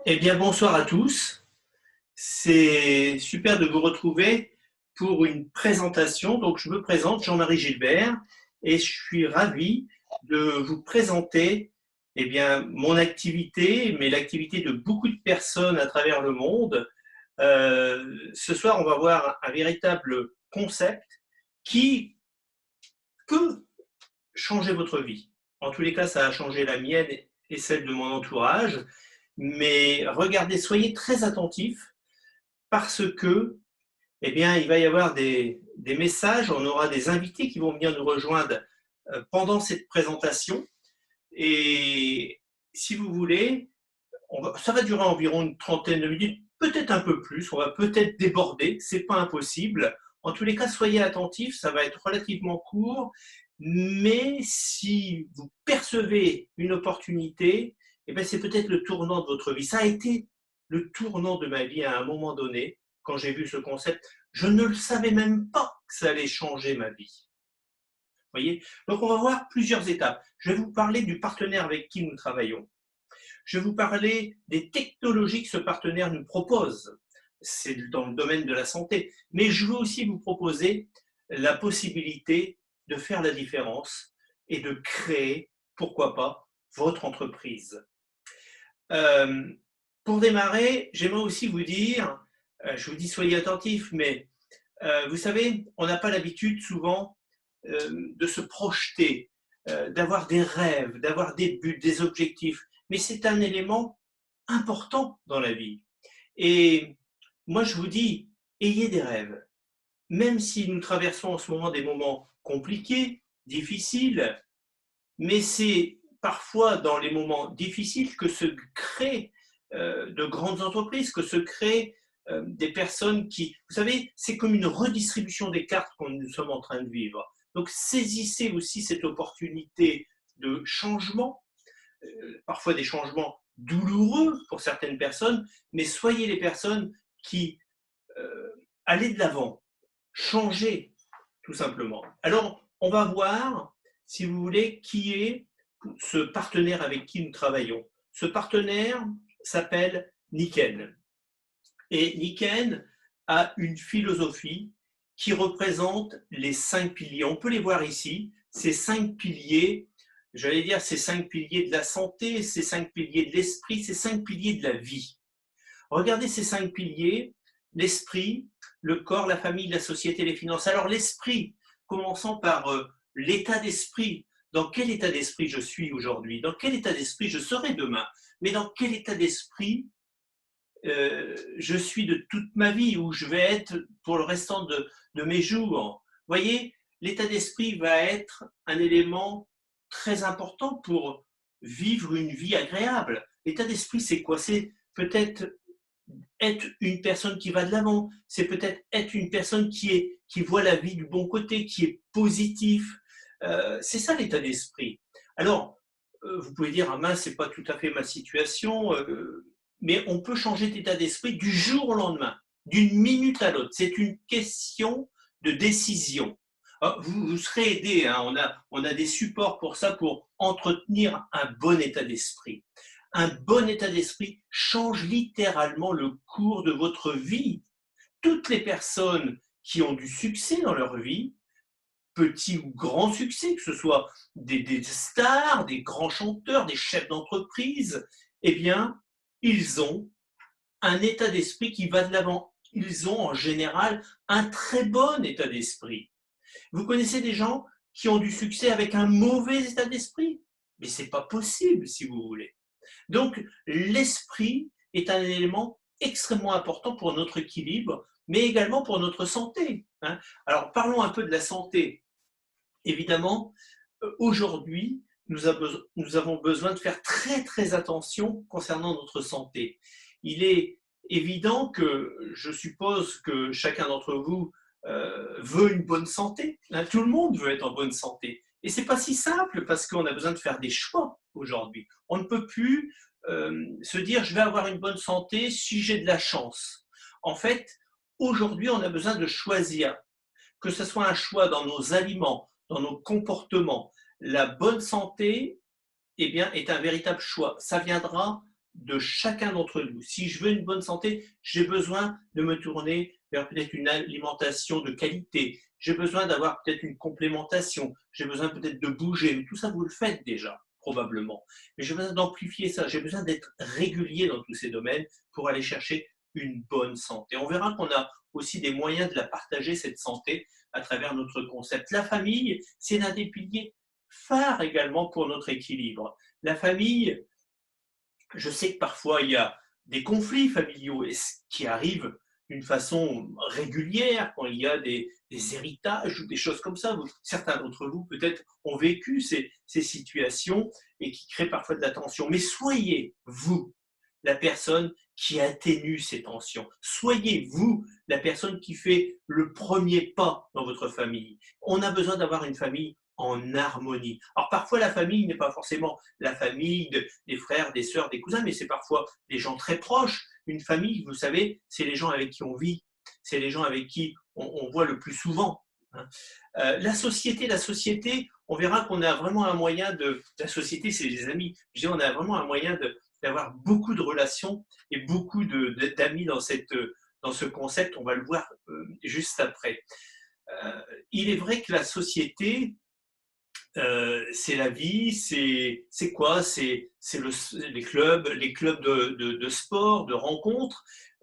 Eh bien, bonsoir à tous. C'est super de vous retrouver pour une présentation. Donc, je me présente Jean-Marie Gilbert et je suis ravi de vous présenter eh bien, mon activité, mais l'activité de beaucoup de personnes à travers le monde. Ce soir, on va voir un véritable concept qui peut changer votre vie. En tous les cas, ça a changé la mienne et celle de mon entourage. Mais regardez, soyez très attentifs parce que, eh bien, il va y avoir des messages, on aura des invités qui vont venir nous rejoindre pendant cette présentation. Et si vous voulez, ça va durer environ une trentaine de minutes, peut-être un peu plus, on va peut-être déborder, c'est pas impossible. En tous les cas, soyez attentifs, ça va être relativement court, mais si vous percevez une opportunité, eh bien, c'est peut-être le tournant de votre vie. Ça a été le tournant de ma vie à un moment donné, quand j'ai vu ce concept. Je ne le savais même pas que ça allait changer ma vie. Voyez. Donc, on va voir plusieurs étapes. Je vais vous parler du partenaire avec qui nous travaillons. Je vais vous parler des technologies que ce partenaire nous propose. C'est dans le domaine de la santé. Mais je veux aussi vous proposer la possibilité de faire la différence et de créer, pourquoi pas, votre entreprise. Euh, pour démarrer, j'aimerais aussi vous dire, je vous dis soyez attentifs, mais vous savez, on n'a pas l'habitude souvent de se projeter, d'avoir des rêves, d'avoir des buts, des objectifs. Mais c'est un élément important dans la vie. Et moi, je vous dis, ayez des rêves. Même si nous traversons en ce moment des moments compliqués, difficiles, mais c'est parfois dans les moments difficiles que se créent de grandes entreprises, que se créent des personnes qui, vous savez, c'est comme une redistribution des cartes que nous sommes en train de vivre. Donc saisissez aussi cette opportunité de changement, parfois des changements douloureux pour certaines personnes, mais soyez les personnes qui allez de l'avant, changez tout simplement. Alors, on va voir, si vous voulez, qui est ce partenaire avec qui nous travaillons. Ce partenaire s'appelle Niken. Et Niken a une philosophie qui représente les 5 piliers. On peut les voir ici, ces 5 piliers, j'allais dire ces 5 piliers de la santé, ces 5 piliers de l'esprit, ces 5 piliers de la vie. Regardez ces 5 piliers, l'esprit, le corps, la famille, la société, les finances. Alors l'esprit, commençons par l'état d'esprit. Dans quel état d'esprit je suis aujourd'hui? Dans quel état d'esprit je serai demain? Mais dans quel état d'esprit je suis de toute ma vie, où je vais être pour le restant de mes jours? Vous voyez, l'état d'esprit va être un élément très important pour vivre une vie agréable. L'état d'esprit, c'est quoi? C'est peut-être être une personne qui va de l'avant, c'est peut-être être une personne qui voit la vie du bon côté, qui est positif. C'est ça l'état d'esprit. Alors, vous pouvez dire, ah mince, c'est pas tout à fait ma situation, mais on peut changer d'état d'esprit du jour au lendemain, d'une minute à l'autre. C'est une question de décision. Vous serez aidé, hein, on a des supports pour ça, pour entretenir un bon état d'esprit. Un bon état d'esprit change littéralement le cours de votre vie. Toutes les personnes qui ont du succès dans leur vie, petit ou grand succès, que ce soit des stars, des grands chanteurs, des chefs d'entreprise, eh bien, ils ont un état d'esprit qui va de l'avant. Ils ont en général un très bon état d'esprit. Vous connaissez des gens qui ont du succès avec un mauvais état d'esprit? Mais c'est pas possible, si vous voulez. Donc, l'esprit est un élément extrêmement important pour notre équilibre, mais également pour notre santé, hein. Alors, parlons un peu de la santé. Évidemment, aujourd'hui, nous avons besoin de faire très très attention concernant notre santé. Il est évident que je suppose que chacun d'entre vous veut une bonne santé, hein. Tout le monde veut être en bonne santé. Et c'est pas si simple parce qu'on a besoin de faire des choix aujourd'hui. On ne peut plus se dire je vais avoir une bonne santé si j'ai de la chance. En fait, aujourd'hui, on a besoin de choisir, que ce soit un choix dans nos aliments, dans nos comportements. La bonne santé, eh bien, est un véritable choix. Ça viendra de chacun d'entre nous. Si je veux une bonne santé, j'ai besoin de me tourner vers peut-être une alimentation de qualité. J'ai besoin d'avoir peut-être une complémentation. J'ai besoin peut-être de bouger. Mais tout ça, vous le faites déjà, probablement. Mais j'ai besoin d'amplifier ça. J'ai besoin d'être régulier dans tous ces domaines pour aller chercher une bonne santé. On verra qu'on a aussi des moyens de la partager, cette santé, à travers notre concept. La famille, c'est l'un des piliers phares également pour notre équilibre. La famille, je sais que parfois il y a des conflits familiaux et ce qui arrive d'une façon régulière quand il y a des héritages ou des choses comme ça. Certains d'entre vous peut-être ont vécu ces situations et qui créent parfois de la tension. Mais soyez, vous, la personne qui atténue ces tensions. Soyez, vous, la personne qui fait le premier pas dans votre famille. On a besoin d'avoir une famille en harmonie. Alors parfois la famille n'est pas forcément la famille des frères, des sœurs, des cousins, mais c'est parfois des gens très proches. Une famille, vous savez, c'est les gens avec qui on vit, c'est les gens avec qui on voit le plus souvent. La société, on verra qu'on a vraiment un moyen de... La société, c'est les amis. Je dis, on a vraiment un moyen d'avoir beaucoup de relations et beaucoup d'amis dans ce concept. On va le voir juste après. Il est vrai que la société, c'est la vie, c'est quoi? C'est les clubs de sport, de rencontres.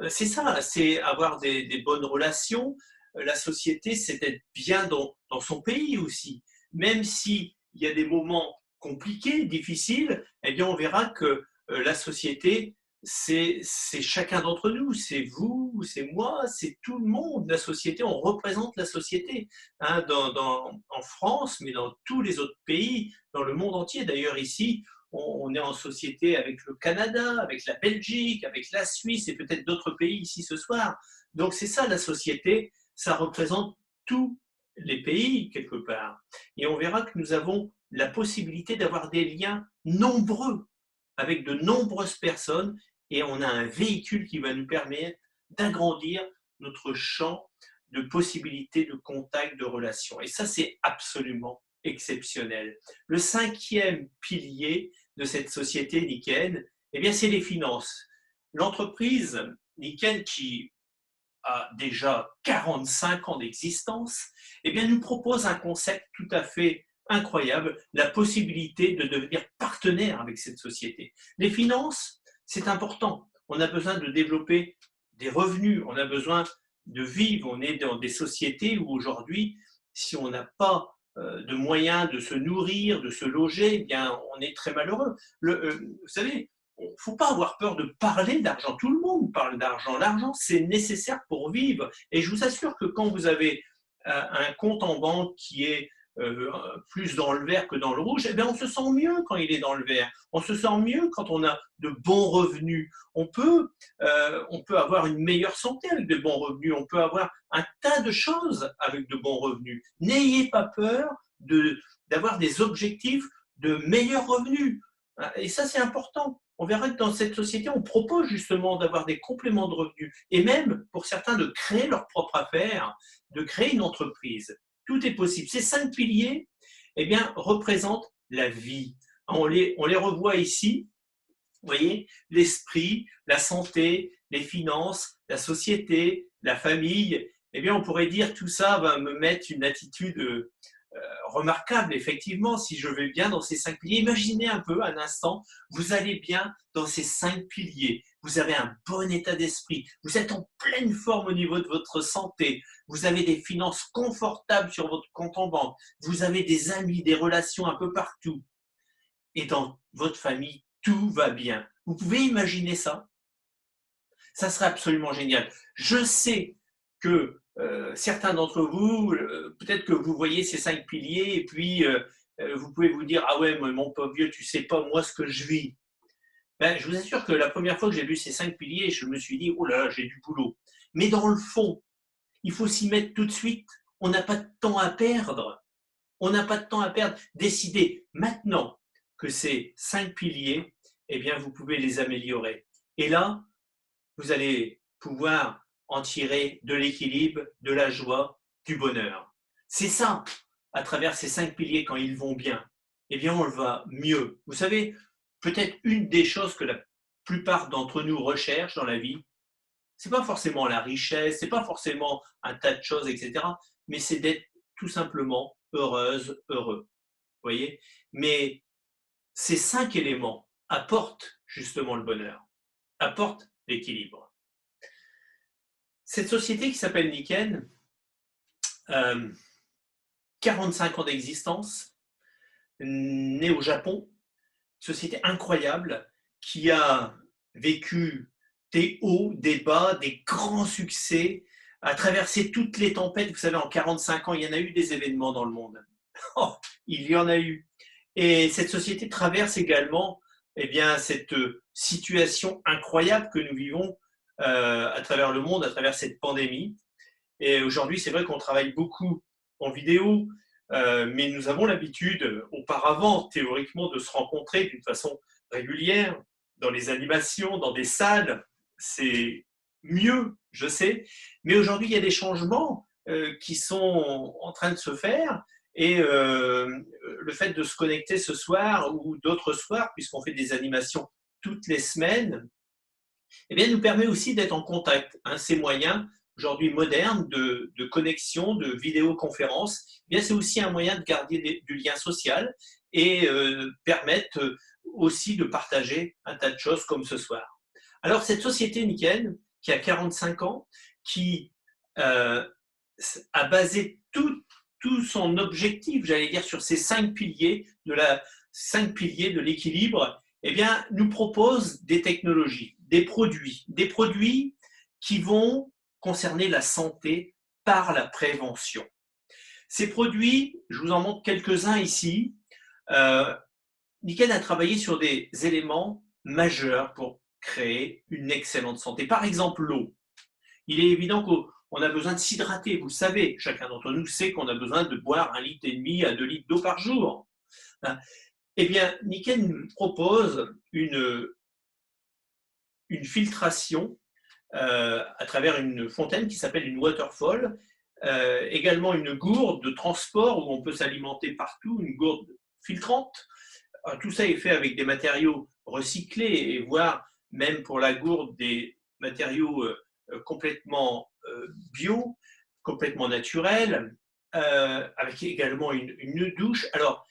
C'est ça, c'est avoir des bonnes relations. La société, c'est être bien dans son pays aussi. Même s'il y a des moments compliqués, difficiles, eh bien, on verra que la société, c'est chacun d'entre nous, c'est vous, c'est moi, c'est tout le monde. La société, on représente la société hein, en France, mais dans tous les autres pays, dans le monde entier. D'ailleurs, ici, on est en société avec le Canada, avec la Belgique, avec la Suisse et peut-être d'autres pays ici ce soir. Donc, c'est ça la société, ça représente tous les pays quelque part. Et on verra que nous avons la possibilité d'avoir des liens nombreux avec de nombreuses personnes et on a un véhicule qui va nous permettre d'agrandir notre champ de possibilités de contact, de relations. Et ça, c'est absolument exceptionnel. Le cinquième pilier de cette société Nikken, eh bien, c'est les finances. L'entreprise Nikken, qui a déjà 45 ans d'existence, eh bien, nous propose un concept tout à fait incroyable, la possibilité de devenir partenaire avec cette société. Les finances, c'est important. On a besoin de développer des revenus, on a besoin de vivre. On est dans des sociétés où aujourd'hui, si on n'a pas de moyens de se nourrir, de se loger, eh bien, on est très malheureux. Vous savez, il ne faut pas avoir peur de parler d'argent. Tout le monde parle d'argent. L'argent, c'est nécessaire pour vivre. Et je vous assure que quand vous avez un compte en banque qui est plus dans le vert que dans le rouge, eh bien, on se sent mieux quand il est dans le vert. On se sent mieux quand on a de bons revenus. On peut avoir une meilleure santé avec de bons revenus. On peut avoir un tas de choses avec de bons revenus. N'ayez pas peur d'avoir des objectifs de meilleurs revenus. Et ça, c'est important. On verra que dans cette société, on propose justement d'avoir des compléments de revenus et même pour certains de créer leur propre affaire, de créer une entreprise. Tout est possible. Ces 5 piliers eh bien, représentent la vie. On les revoit ici. Vous voyez, l'esprit, la santé, les finances, la société, la famille. Eh bien, on pourrait dire tout ça va me mettre une attitude remarquable, effectivement, si je vais bien dans ces 5 piliers. Imaginez un peu, un instant, vous allez bien dans ces 5 piliers. Vous avez un bon état d'esprit. Vous êtes en pleine forme au niveau de votre santé. Vous avez des finances confortables sur votre compte en banque. Vous avez des amis, des relations un peu partout. Et dans votre famille, tout va bien. Vous pouvez imaginer ça? Ça serait absolument génial. Je sais que certains d'entre vous, peut-être que vous voyez ces 5 piliers et puis vous pouvez vous dire « Ah ouais, mon pauvre vieux, tu sais pas moi ce que je vis. » Ben, je vous assure que la première fois que j'ai vu ces 5 piliers, je me suis dit « Oh là, j'ai du boulot. » Mais dans le fond, il faut s'y mettre tout de suite. On n'a pas de temps à perdre. On n'a pas de temps à perdre. Décidez maintenant que ces 5 piliers, eh bien, vous pouvez les améliorer. Et là, vous allez pouvoir en tirer de l'équilibre, de la joie, du bonheur. C'est ça, à travers ces 5 piliers, quand ils vont bien, eh bien, on va mieux. Vous savez, peut-être une des choses que la plupart d'entre nous recherchent dans la vie, c'est pas forcément la richesse, c'est pas forcément un tas de choses, etc. Mais c'est d'être tout simplement heureuse, heureux. Vous voyez? Mais ces 5 éléments apportent justement le bonheur, apportent l'équilibre. Cette société qui s'appelle Nikken, 45 ans d'existence, née au Japon, société incroyable qui a vécu des hauts, des bas, des grands succès, a traversé toutes les tempêtes. Vous savez, en 45 ans, il y en a eu des événements dans le monde. Oh, il y en a eu. Et cette société traverse également eh bien, cette situation incroyable que nous vivons à travers le monde, à travers cette pandémie. Et aujourd'hui, c'est vrai qu'on travaille beaucoup en vidéo, mais nous avons l'habitude, auparavant, théoriquement, de se rencontrer d'une façon régulière, dans les animations, dans des salles. C'est mieux, je sais. Mais aujourd'hui, il y a des changements qui sont en train de se faire. Et le fait de se connecter ce soir ou d'autres soirs, puisqu'on fait des animations toutes les semaines, eh bien, nous permet aussi d'être en contact. Hein, ces moyens aujourd'hui modernes de connexion, de vidéoconférence, eh bien, c'est aussi un moyen de garder du lien social et permettre aussi de partager un tas de choses comme ce soir. Alors, cette société Nikken, qui a 45 ans, qui a basé tout son objectif, j'allais dire, sur ces 5 piliers de l'équilibre, eh bien, nous propose des technologies, des produits qui vont concerner la santé par la prévention. Ces produits, je vous en montre quelques-uns ici. Nikken a travaillé sur des éléments majeurs pour créer une excellente santé. Par exemple, l'eau. Il est évident qu'on a besoin de s'hydrater. Vous le savez, chacun d'entre nous sait qu'on a besoin de boire 1,5 litre à 2 litres d'eau par jour. Eh bien, Nikken nous propose une filtration à travers une fontaine qui s'appelle une waterfall, également une gourde de transport où on peut s'alimenter partout, une gourde filtrante. Tout ça est fait avec des matériaux recyclés et voire même pour la gourde des matériaux complètement bio, complètement naturels, avec également une douche. Alors,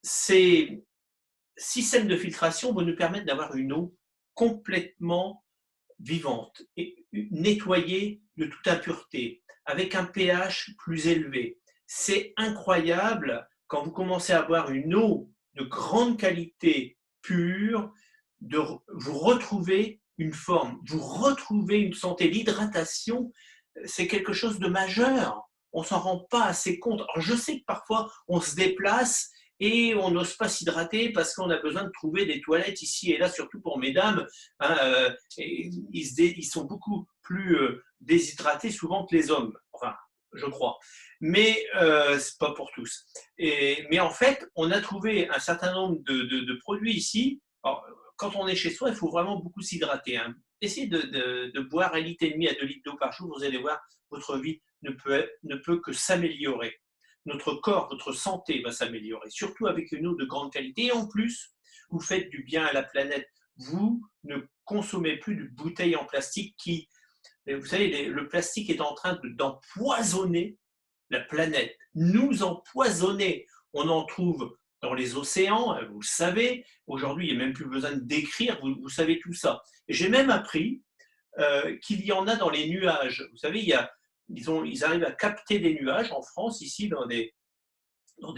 ces systèmes de filtration vont nous permettre d'avoir une eau complètement vivante et nettoyée de toute impureté, avec un pH plus élevé. C'est incroyable quand vous commencez à boire une eau de grande qualité, pure, de vous retrouver une forme, vous retrouvez une santé. L'hydratation, c'est quelque chose de majeur. On s'en rend pas assez compte. Alors, je sais que parfois, on se déplace et on n'ose pas s'hydrater parce qu'on a besoin de trouver des toilettes ici et là, surtout pour mesdames. Hein, ils sont beaucoup plus déshydratés souvent que les hommes, enfin, je crois. Mais c'est pas pour tous. Mais en fait, on a trouvé un certain nombre de produits ici. Alors, quand on est chez soi, il faut vraiment beaucoup s'hydrater. Hein. Essayez de boire 1,5 litre à 2 litres d'eau par jour, vous allez voir, votre vie ne peut que s'améliorer. Notre corps, votre santé va s'améliorer, surtout avec une eau de grande qualité. Et en plus, vous faites du bien à la planète. Vous ne consommez plus de bouteilles en plastique qui, vous savez, le plastique est en train d'empoisonner la planète, nous empoisonner. On en trouve dans les océans, vous le savez. Aujourd'hui, il n'y a même plus besoin de décrire, vous savez tout ça. Et j'ai même appris qu'il y en a dans les nuages. Vous savez, ils arrivent à capter des nuages en France, ici, dans des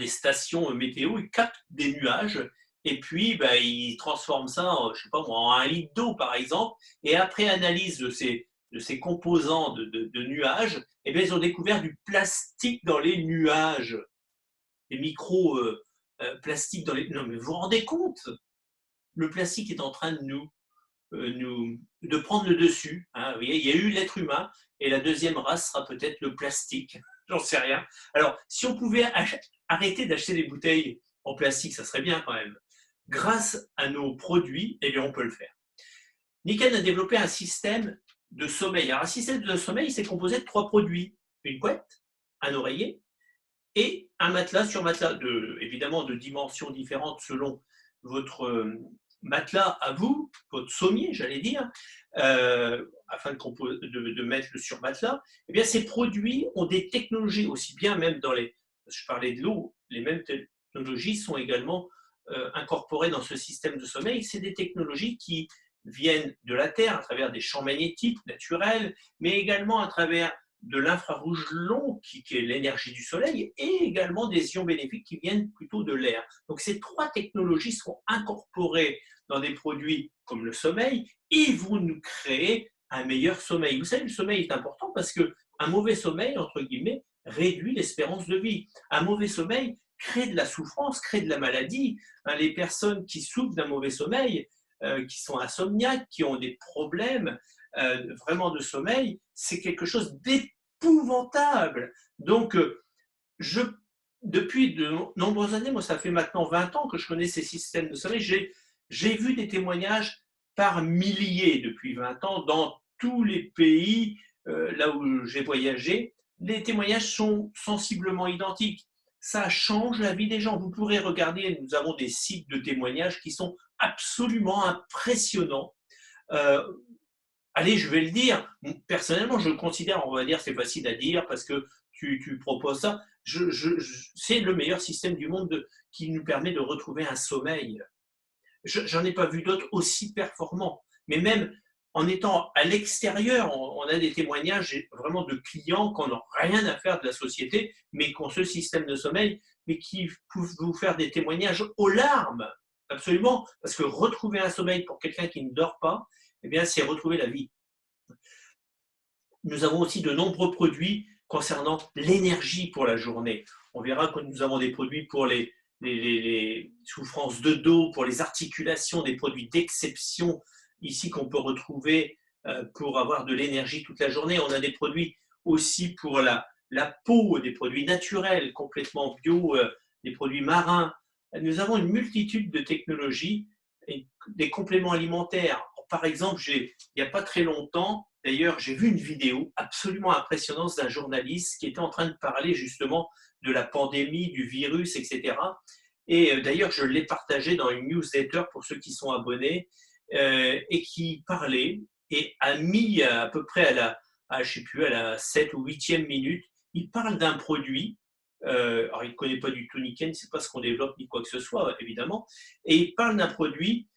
stations météo, ils captent des nuages et puis ils transforment ça je sais pas moi, en 1 litre d'eau, par exemple. Et après analyse de ces composants de nuages, eh bien, ils ont découvert du plastique dans les nuages. Des micro-plastiques dans les... Non, mais vous vous rendez compte? Le plastique est en train de prendre le dessus. Hein. Vous voyez, il y a eu l'être humain et la deuxième race sera peut-être le plastique. J'en sais rien. Alors, si on pouvait arrêter d'acheter des bouteilles en plastique, ça serait bien quand même. Grâce à nos produits, eh bien, on peut le faire. Nikken a développé un système de sommeil. Alors, un système de sommeil, c'est composé de 3 produits. Une couette, un oreiller et un matelas sur matelas, évidemment de dimensions différentes selon votre matelas à vous, votre sommier, j'allais dire, afin de mettre le surmatelas, eh bien, ces produits ont des technologies, aussi bien même dans les, je parlais de l'eau, les mêmes technologies sont également incorporées dans ce système de sommeil. C'est des technologies qui viennent de la Terre à travers des champs magnétiques naturels, mais également à travers de l'infrarouge long, qui est l'énergie du soleil, et également des ions bénéfiques qui viennent plutôt de l'air. Donc ces trois technologies seront incorporées dans des produits comme le sommeil et vont nous créer un meilleur sommeil. Vous savez, le sommeil est important parce qu'un mauvais sommeil, entre guillemets, réduit l'espérance de vie. Un mauvais sommeil crée de la souffrance, crée de la maladie. Les personnes qui souffrent d'un mauvais sommeil, qui sont insomniaques, qui ont des problèmes vraiment de sommeil, c'est quelque chose d'épouvantable. Donc, depuis de nombreuses années, moi ça fait maintenant 20 ans que je connais ces systèmes de sommeil, j'ai vu des témoignages par milliers depuis 20 ans dans tous les pays là où j'ai voyagé. Les témoignages sont sensiblement identiques. Ça change la vie des gens. Vous pourrez regarder, nous avons des sites de témoignages qui sont absolument impressionnants. Allez, je vais le dire, personnellement, je le considère, on va dire, c'est facile à dire parce que tu proposes ça, c'est le meilleur système du monde qui nous permet de retrouver un sommeil. J'en ai pas vu d'autres aussi performants. Mais même en étant à l'extérieur, on a des témoignages vraiment de clients qui n'ont rien à faire de la société, mais qui ont ce système de sommeil, mais qui peuvent vous faire des témoignages aux larmes. Absolument. Parce que retrouver un sommeil pour quelqu'un qui ne dort pas, eh bien, c'est retrouver la vie. Nous avons aussi de nombreux produits concernant l'énergie pour la journée. On verra que nous avons des produits pour les souffrances de dos, pour les articulations, des produits d'exception ici qu'on peut retrouver pour avoir de l'énergie toute la journée. On a des produits aussi pour la peau, des produits naturels, complètement bio, des produits marins. Nous avons une multitude de technologies et des compléments alimentaires. Par exemple, il n'y a pas très longtemps, d'ailleurs, j'ai vu une vidéo absolument impressionnante d'un journaliste qui était en train de parler justement de la pandémie, du virus, etc. Et d'ailleurs, je l'ai partagé dans une newsletter pour ceux qui sont abonnés et qui parlait et a mis à peu près je sais plus, à la 7 ou 8e minute, il parle d'un produit. Alors, il ne connaît pas du tout Niken, c'est pas ce qu'on développe ni quoi que ce soit, évidemment. Et il parle d'un produit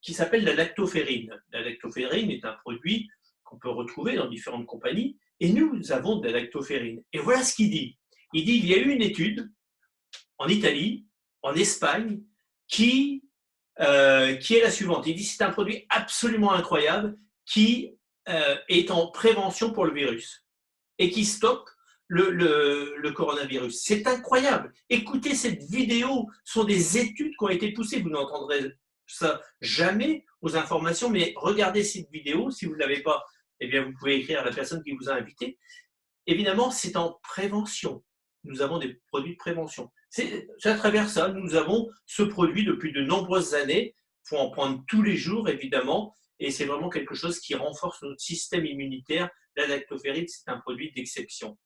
qui s'appelle la lactoferrine. La lactoferrine est un produit qu'on peut retrouver dans différentes compagnies, et nous avons de la lactoferrine. Et voilà ce qu'il dit. Il dit, il y a eu une étude en Italie, en Espagne, qui est la suivante. Il dit, c'est un produit absolument incroyable qui est en prévention pour le virus et qui stoppe le coronavirus. C'est incroyable. Écoutez cette vidéo, ce sont des études qui ont été poussées. Vous n'entendrez ça jamais aux informations, mais regardez cette vidéo. Si vous ne l'avez pas, eh bien, vous pouvez écrire à la personne qui vous a invité. Évidemment, c'est en prévention. Nous avons des produits de prévention. C'est à travers ça, nous avons ce produit depuis de nombreuses années. Il faut en prendre tous les jours, évidemment, et c'est vraiment quelque chose qui renforce notre système immunitaire. La lactoferrine, c'est un produit d'exception.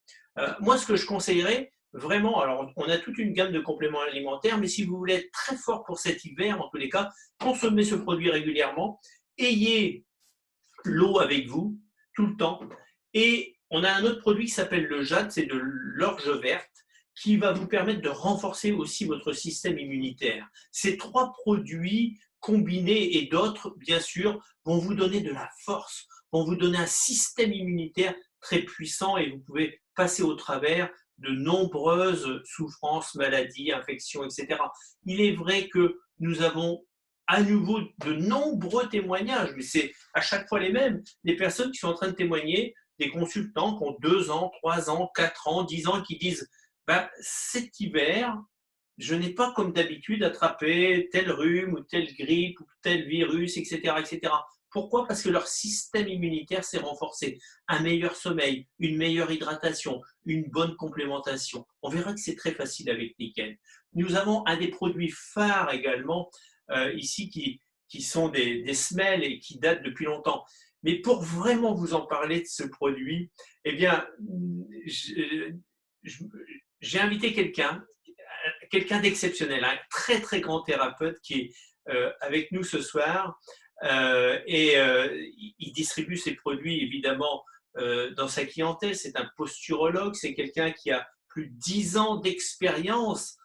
Moi, ce que je conseillerais, vraiment, alors on a toute une gamme de compléments alimentaires, mais si vous voulez être très fort pour cet hiver, en tous les cas, consommez ce produit régulièrement, ayez l'eau avec vous tout le temps, et on a un autre produit qui s'appelle le jade, c'est de l'orge verte, qui va vous permettre de renforcer aussi votre système immunitaire. Ces trois produits combinés et d'autres, bien sûr, vont vous donner de la force, vont vous donner un système immunitaire très puissant et vous pouvez passer au travers de nombreuses souffrances, maladies, infections, etc. Il est vrai que nous avons à nouveau de nombreux témoignages, mais c'est à chaque fois les mêmes, des personnes qui sont en train de témoigner, des consultants qui ont 2 ans, 3 ans, 4 ans, 10 ans, qui disent cet hiver, je n'ai pas comme d'habitude attrapé tel rhume ou telle grippe ou tel virus, etc., etc. Pourquoi? Parce que leur système immunitaire s'est renforcé. Un meilleur sommeil, une meilleure hydratation, une bonne complémentation. On verra que c'est très facile avec Niken. Nous avons un des produits phares également ici qui sont des semelles et qui datent depuis longtemps. Mais pour vraiment vous en parler de ce produit, eh bien, j'ai invité quelqu'un d'exceptionnel, un très très grand thérapeute qui est avec nous ce soir. Il distribue ses produits évidemment dans sa clientèle. C'est un posturologue, c'est quelqu'un qui a plus de 10 ans d'expérience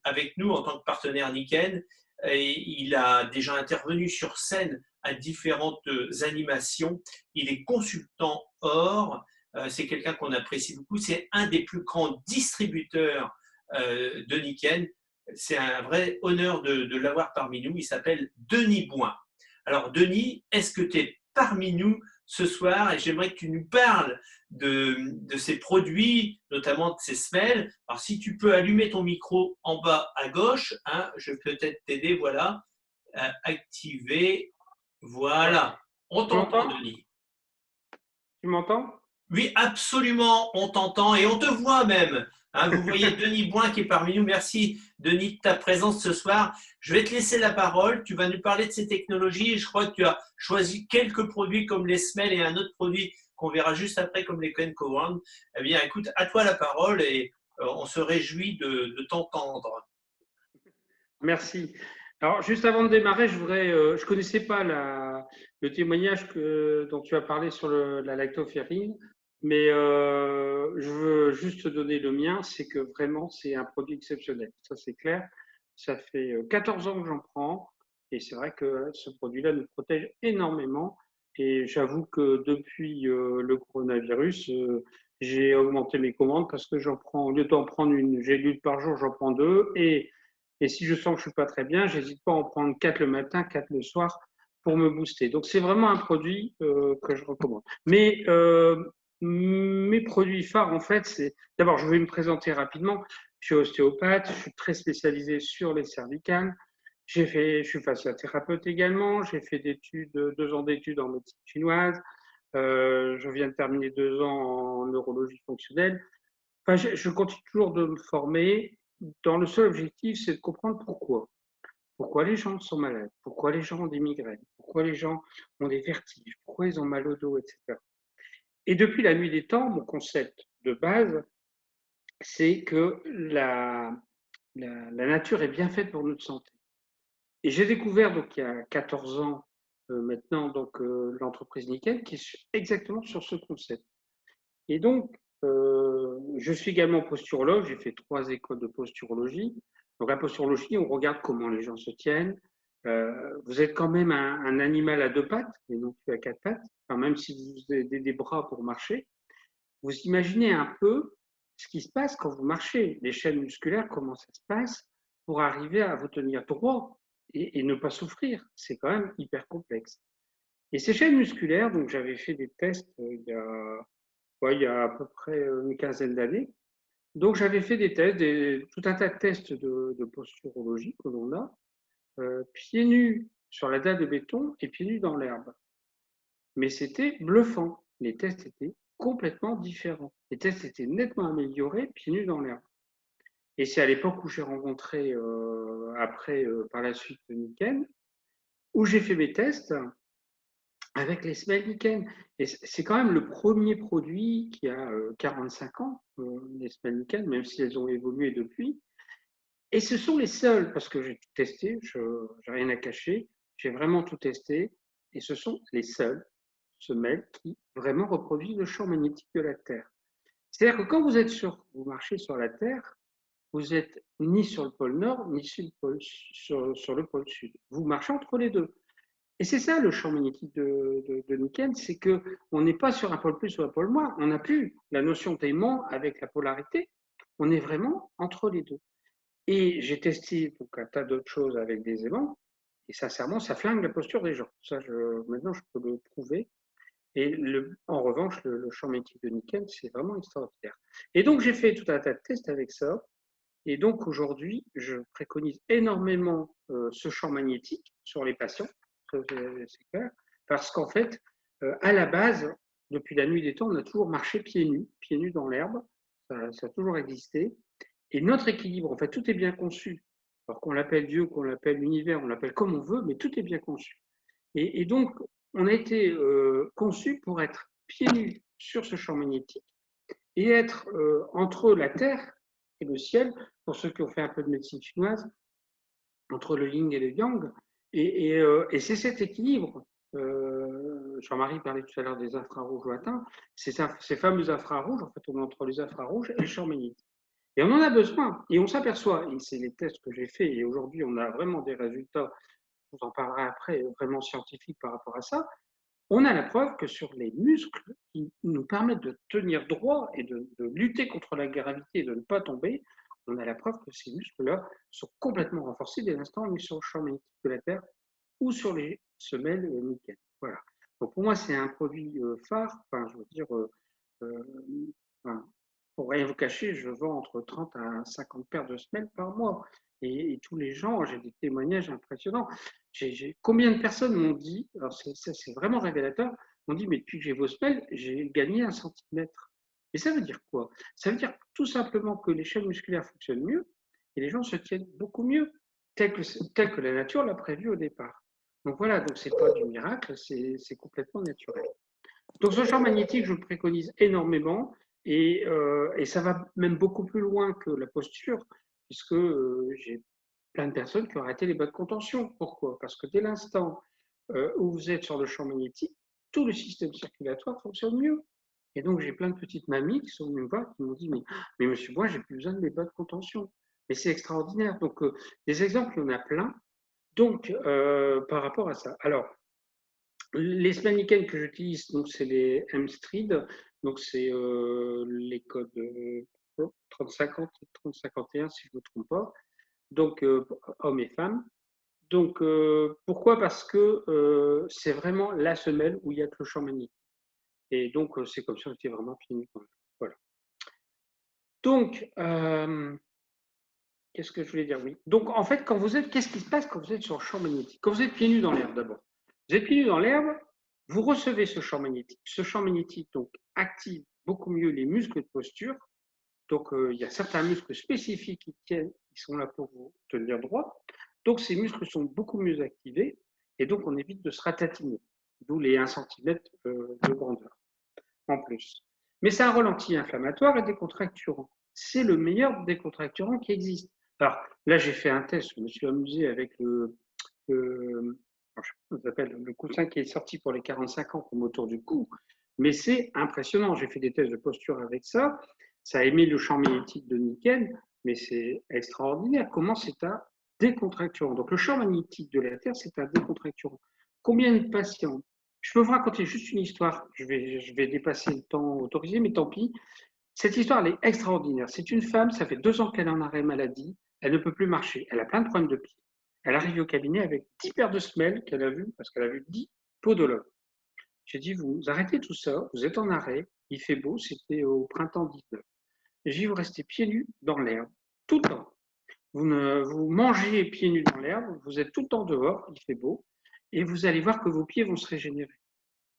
avec nous en tant que partenaire Nikken. Et il a déjà intervenu sur scène à différentes animations. Il est consultant or. C'est quelqu'un qu'on apprécie beaucoup. C'est un des plus grands distributeurs de Nikken. C'est un vrai honneur de l'avoir parmi nous. Il s'appelle Denis Bouin. Alors, Denis, est-ce que tu es parmi nous ce soir? Et j'aimerais que tu nous parles de ces produits, notamment de ces semelles. Alors, si tu peux allumer ton micro en bas à gauche, hein, je peux peut-être t'aider, voilà, activer, voilà. On t'entend, Denis. Tu m'entends? Oui, absolument, on t'entend et on te voit même. Hein, vous voyez Denis Bouin qui est parmi nous. Merci, Denis, de ta présence ce soir. Je vais te laisser la parole. Tu vas nous parler de ces technologies. Je crois que tu as choisi quelques produits comme les semelles et un autre produit qu'on verra juste après comme les Cohen Cowan. Eh bien, écoute, à toi la parole et on se réjouit de t'entendre. Merci. Alors, juste avant de démarrer, je connaissais pas le témoignage dont tu as parlé sur la lactoferrine, mais je veux juste donner le mien, c'est que vraiment, c'est un produit exceptionnel. Ça, c'est clair. Ça fait 14 ans que j'en prends et c'est vrai que ce produit-là nous protège énormément. Et j'avoue que depuis le coronavirus, j'ai augmenté mes commandes parce que j'en prends, au lieu d'en prendre une gélule par jour, j'en prends deux. Et si je sens que je ne suis pas très bien, j'hésite pas à en prendre 4 le matin, 4 le soir pour me booster. Donc, c'est vraiment un produit que je recommande. Mais mes produits phares, en fait, c'est… D'abord, je vais me présenter rapidement. Je suis ostéopathe, je suis très spécialisé sur les cervicales. Je suis fasciathérapeute également. J'ai fait 2 ans d'études en médecine chinoise. Je viens de terminer 2 ans en neurologie fonctionnelle. Enfin, je continue toujours de me former dans le seul objectif, c'est de comprendre pourquoi. Pourquoi les gens sont malades, pourquoi les gens ont des migraines, pourquoi les gens ont des vertiges, pourquoi ils ont mal au dos, etc. Et depuis la nuit des temps, mon concept de base, c'est que la nature est bien faite pour notre santé. Et j'ai découvert, donc, il y a 14 ans maintenant, l'entreprise Nikken, qui est exactement sur ce concept. Et donc, je suis également posturologue, j'ai fait 3 écoles de posturologie. Donc, la posturologie, on regarde comment les gens se tiennent. Vous êtes quand même un animal à 2 pattes, et non plus à 4 pattes, enfin, même si vous avez des bras pour marcher. Vous imaginez un peu ce qui se passe quand vous marchez, les chaînes musculaires, comment ça se passe pour arriver à vous tenir droit et ne pas souffrir. C'est quand même hyper complexe. Et ces chaînes musculaires, donc j'avais fait des tests il y a à peu près une quinzaine d'années. Donc, j'avais fait des tests, tout un tas de tests de posturologie que l'on a, pieds nus sur la dalle de béton et pieds nus dans l'herbe. Mais c'était bluffant. Les tests étaient complètement différents. Les tests étaient nettement améliorés, pieds nus dans l'herbe. Et c'est à l'époque où j'ai rencontré, par la suite, Nikken, où j'ai fait mes tests avec les semelles Nikken. Et c'est quand même le premier produit qui a 45 ans, les semelles Nikken, même si elles ont évolué depuis. Et ce sont les seuls, parce que j'ai tout testé, je n'ai rien à cacher, j'ai vraiment tout testé, et ce sont les seules semelles qui vraiment reproduisent le champ magnétique de la Terre. C'est-à-dire que quand vous marchez sur la Terre, vous n'êtes ni sur le pôle Nord, ni sur le pôle Sud. Vous marchez entre les deux. Et c'est ça le champ magnétique de Nikken, c'est qu'on n'est pas sur un pôle plus ou un pôle moins, on n'a plus la notion d'aimant avec la polarité, on est vraiment entre les deux. Et j'ai testé donc, un tas d'autres choses avec des aimants, et sincèrement, ça flingue la posture des gens. Ça, maintenant, je peux le prouver. Et en revanche, le champ magnétique de Nikken, c'est vraiment extraordinaire. Et donc, j'ai fait tout un tas de tests avec ça. Et donc, aujourd'hui, je préconise énormément ce champ magnétique sur les patients, c'est clair, parce qu'en fait, à la base, depuis la nuit des temps, on a toujours marché pieds nus dans l'herbe. Ça a toujours existé. Et notre équilibre, en fait, tout est bien conçu. Alors qu'on l'appelle Dieu, qu'on l'appelle l'univers, on l'appelle comme on veut, mais tout est bien conçu. Et donc, on a été conçu pour être pieds nus sur ce champ magnétique et être entre la terre et le ciel. Pour ceux qui ont fait un peu de médecine chinoise, entre le yin et le yang. Et c'est cet équilibre. Jean-Marie parlait tout à l'heure des infrarouges lointains. Ces fameux infrarouges, en fait, on est entre les infrarouges et le champ magnétique. Et on en a besoin. Et on s'aperçoit, et c'est les tests que j'ai faits, et aujourd'hui, on a vraiment des résultats, je vous en parlerai après, vraiment scientifiques par rapport à ça. On a la preuve que sur les muscles qui nous permettent de tenir droit et de lutter contre la gravité et de ne pas tomber, on a la preuve que ces muscles-là sont complètement renforcés dès l'instant où on est sur le champ magnétique de la Terre ou sur les semelles nickel. Voilà. Donc pour moi, c'est un produit phare. Enfin, je veux dire, enfin, pour rien vous cacher, je vends entre 30 à 50 paires de semelles par mois. Et tous les gens, j'ai des témoignages impressionnants. Combien de personnes m'ont dit, alors c'est vraiment révélateur, m'ont dit, mais depuis que j'ai vos semelles, j'ai gagné 1 centimètre. Et ça veut dire quoi? Ça veut dire tout simplement que les chaînes musculaires fonctionnent mieux et les gens se tiennent beaucoup mieux, tel que la nature l'a prévu au départ. Donc voilà, donc c'est pas du miracle, c'est complètement naturel. Donc ce champ magnétique, je le préconise énormément et ça va même beaucoup plus loin que la posture, puisque j'ai plein de personnes qui ont arrêté les bas de contention. Pourquoi? Parce que dès l'instant où vous êtes sur le champ magnétique, tout le système circulatoire fonctionne mieux. Et donc j'ai plein de petites mamies qui sont venues me voir qui m'ont dit mais monsieur Bois, j'ai plus besoin de mes bas de contention. Mais c'est extraordinaire. Donc des exemples, il y en a plein. Donc par rapport à ça. Alors les semelles que j'utilise, donc c'est les M-Streed, donc c'est les codes 3050 et 3051 si je ne me trompe pas, donc hommes et femmes. Donc pourquoi? Parce que c'est vraiment la semelle où il y a que le champ magnétique. Et donc c'est comme si on était vraiment pieds nus. Voilà. Donc qu'est-ce que je voulais dire? Oui. Donc en fait, qu'est-ce qui se passe quand vous êtes sur le champ magnétique? Quand vous êtes pieds nus dans l'herbe d'abord. Vous êtes pieds nus dans l'herbe, vous recevez ce champ magnétique. Ce champ magnétique donc active beaucoup mieux les muscles de posture. Donc il y a certains muscles spécifiques qui sont là pour vous tenir droit. Donc ces muscles sont beaucoup mieux activés et donc on évite de se ratatiner, d'où les 1 cm de grandeur en plus. Mais c'est un ralenti inflammatoire et décontracturant. C'est le meilleur décontracturant qui existe. Alors là, j'ai fait un test, je me suis amusé avec le coussin qui est sorti pour les 45 ans comme autour du cou, mais c'est impressionnant. J'ai fait des tests de posture avec ça, ça a émis le champ magnétique de nickel, mais c'est extraordinaire. Comment c'est un décontracturant? Donc le champ magnétique de la Terre, c'est un décontracturant. Combien de patients? Je peux vous raconter juste une histoire. Je vais dépasser le temps autorisé, mais tant pis. Cette histoire, elle est extraordinaire. C'est une femme, ça fait 2 ans qu'elle est en arrêt maladie. Elle ne peut plus marcher. Elle a plein de problèmes de pied. Elle arrive au cabinet avec 10 paires de semelles qu'elle a vues, parce qu'elle a vu 10 podologues. J'ai dit, vous arrêtez tout ça, vous êtes en arrêt, il fait beau, c'était au printemps 19. J'ai dit, vous restez pieds nus dans l'herbe, tout le temps. Vous mangez pieds nus dans l'herbe, vous êtes tout le temps dehors, il fait beau, et vous allez voir que vos pieds vont se régénérer.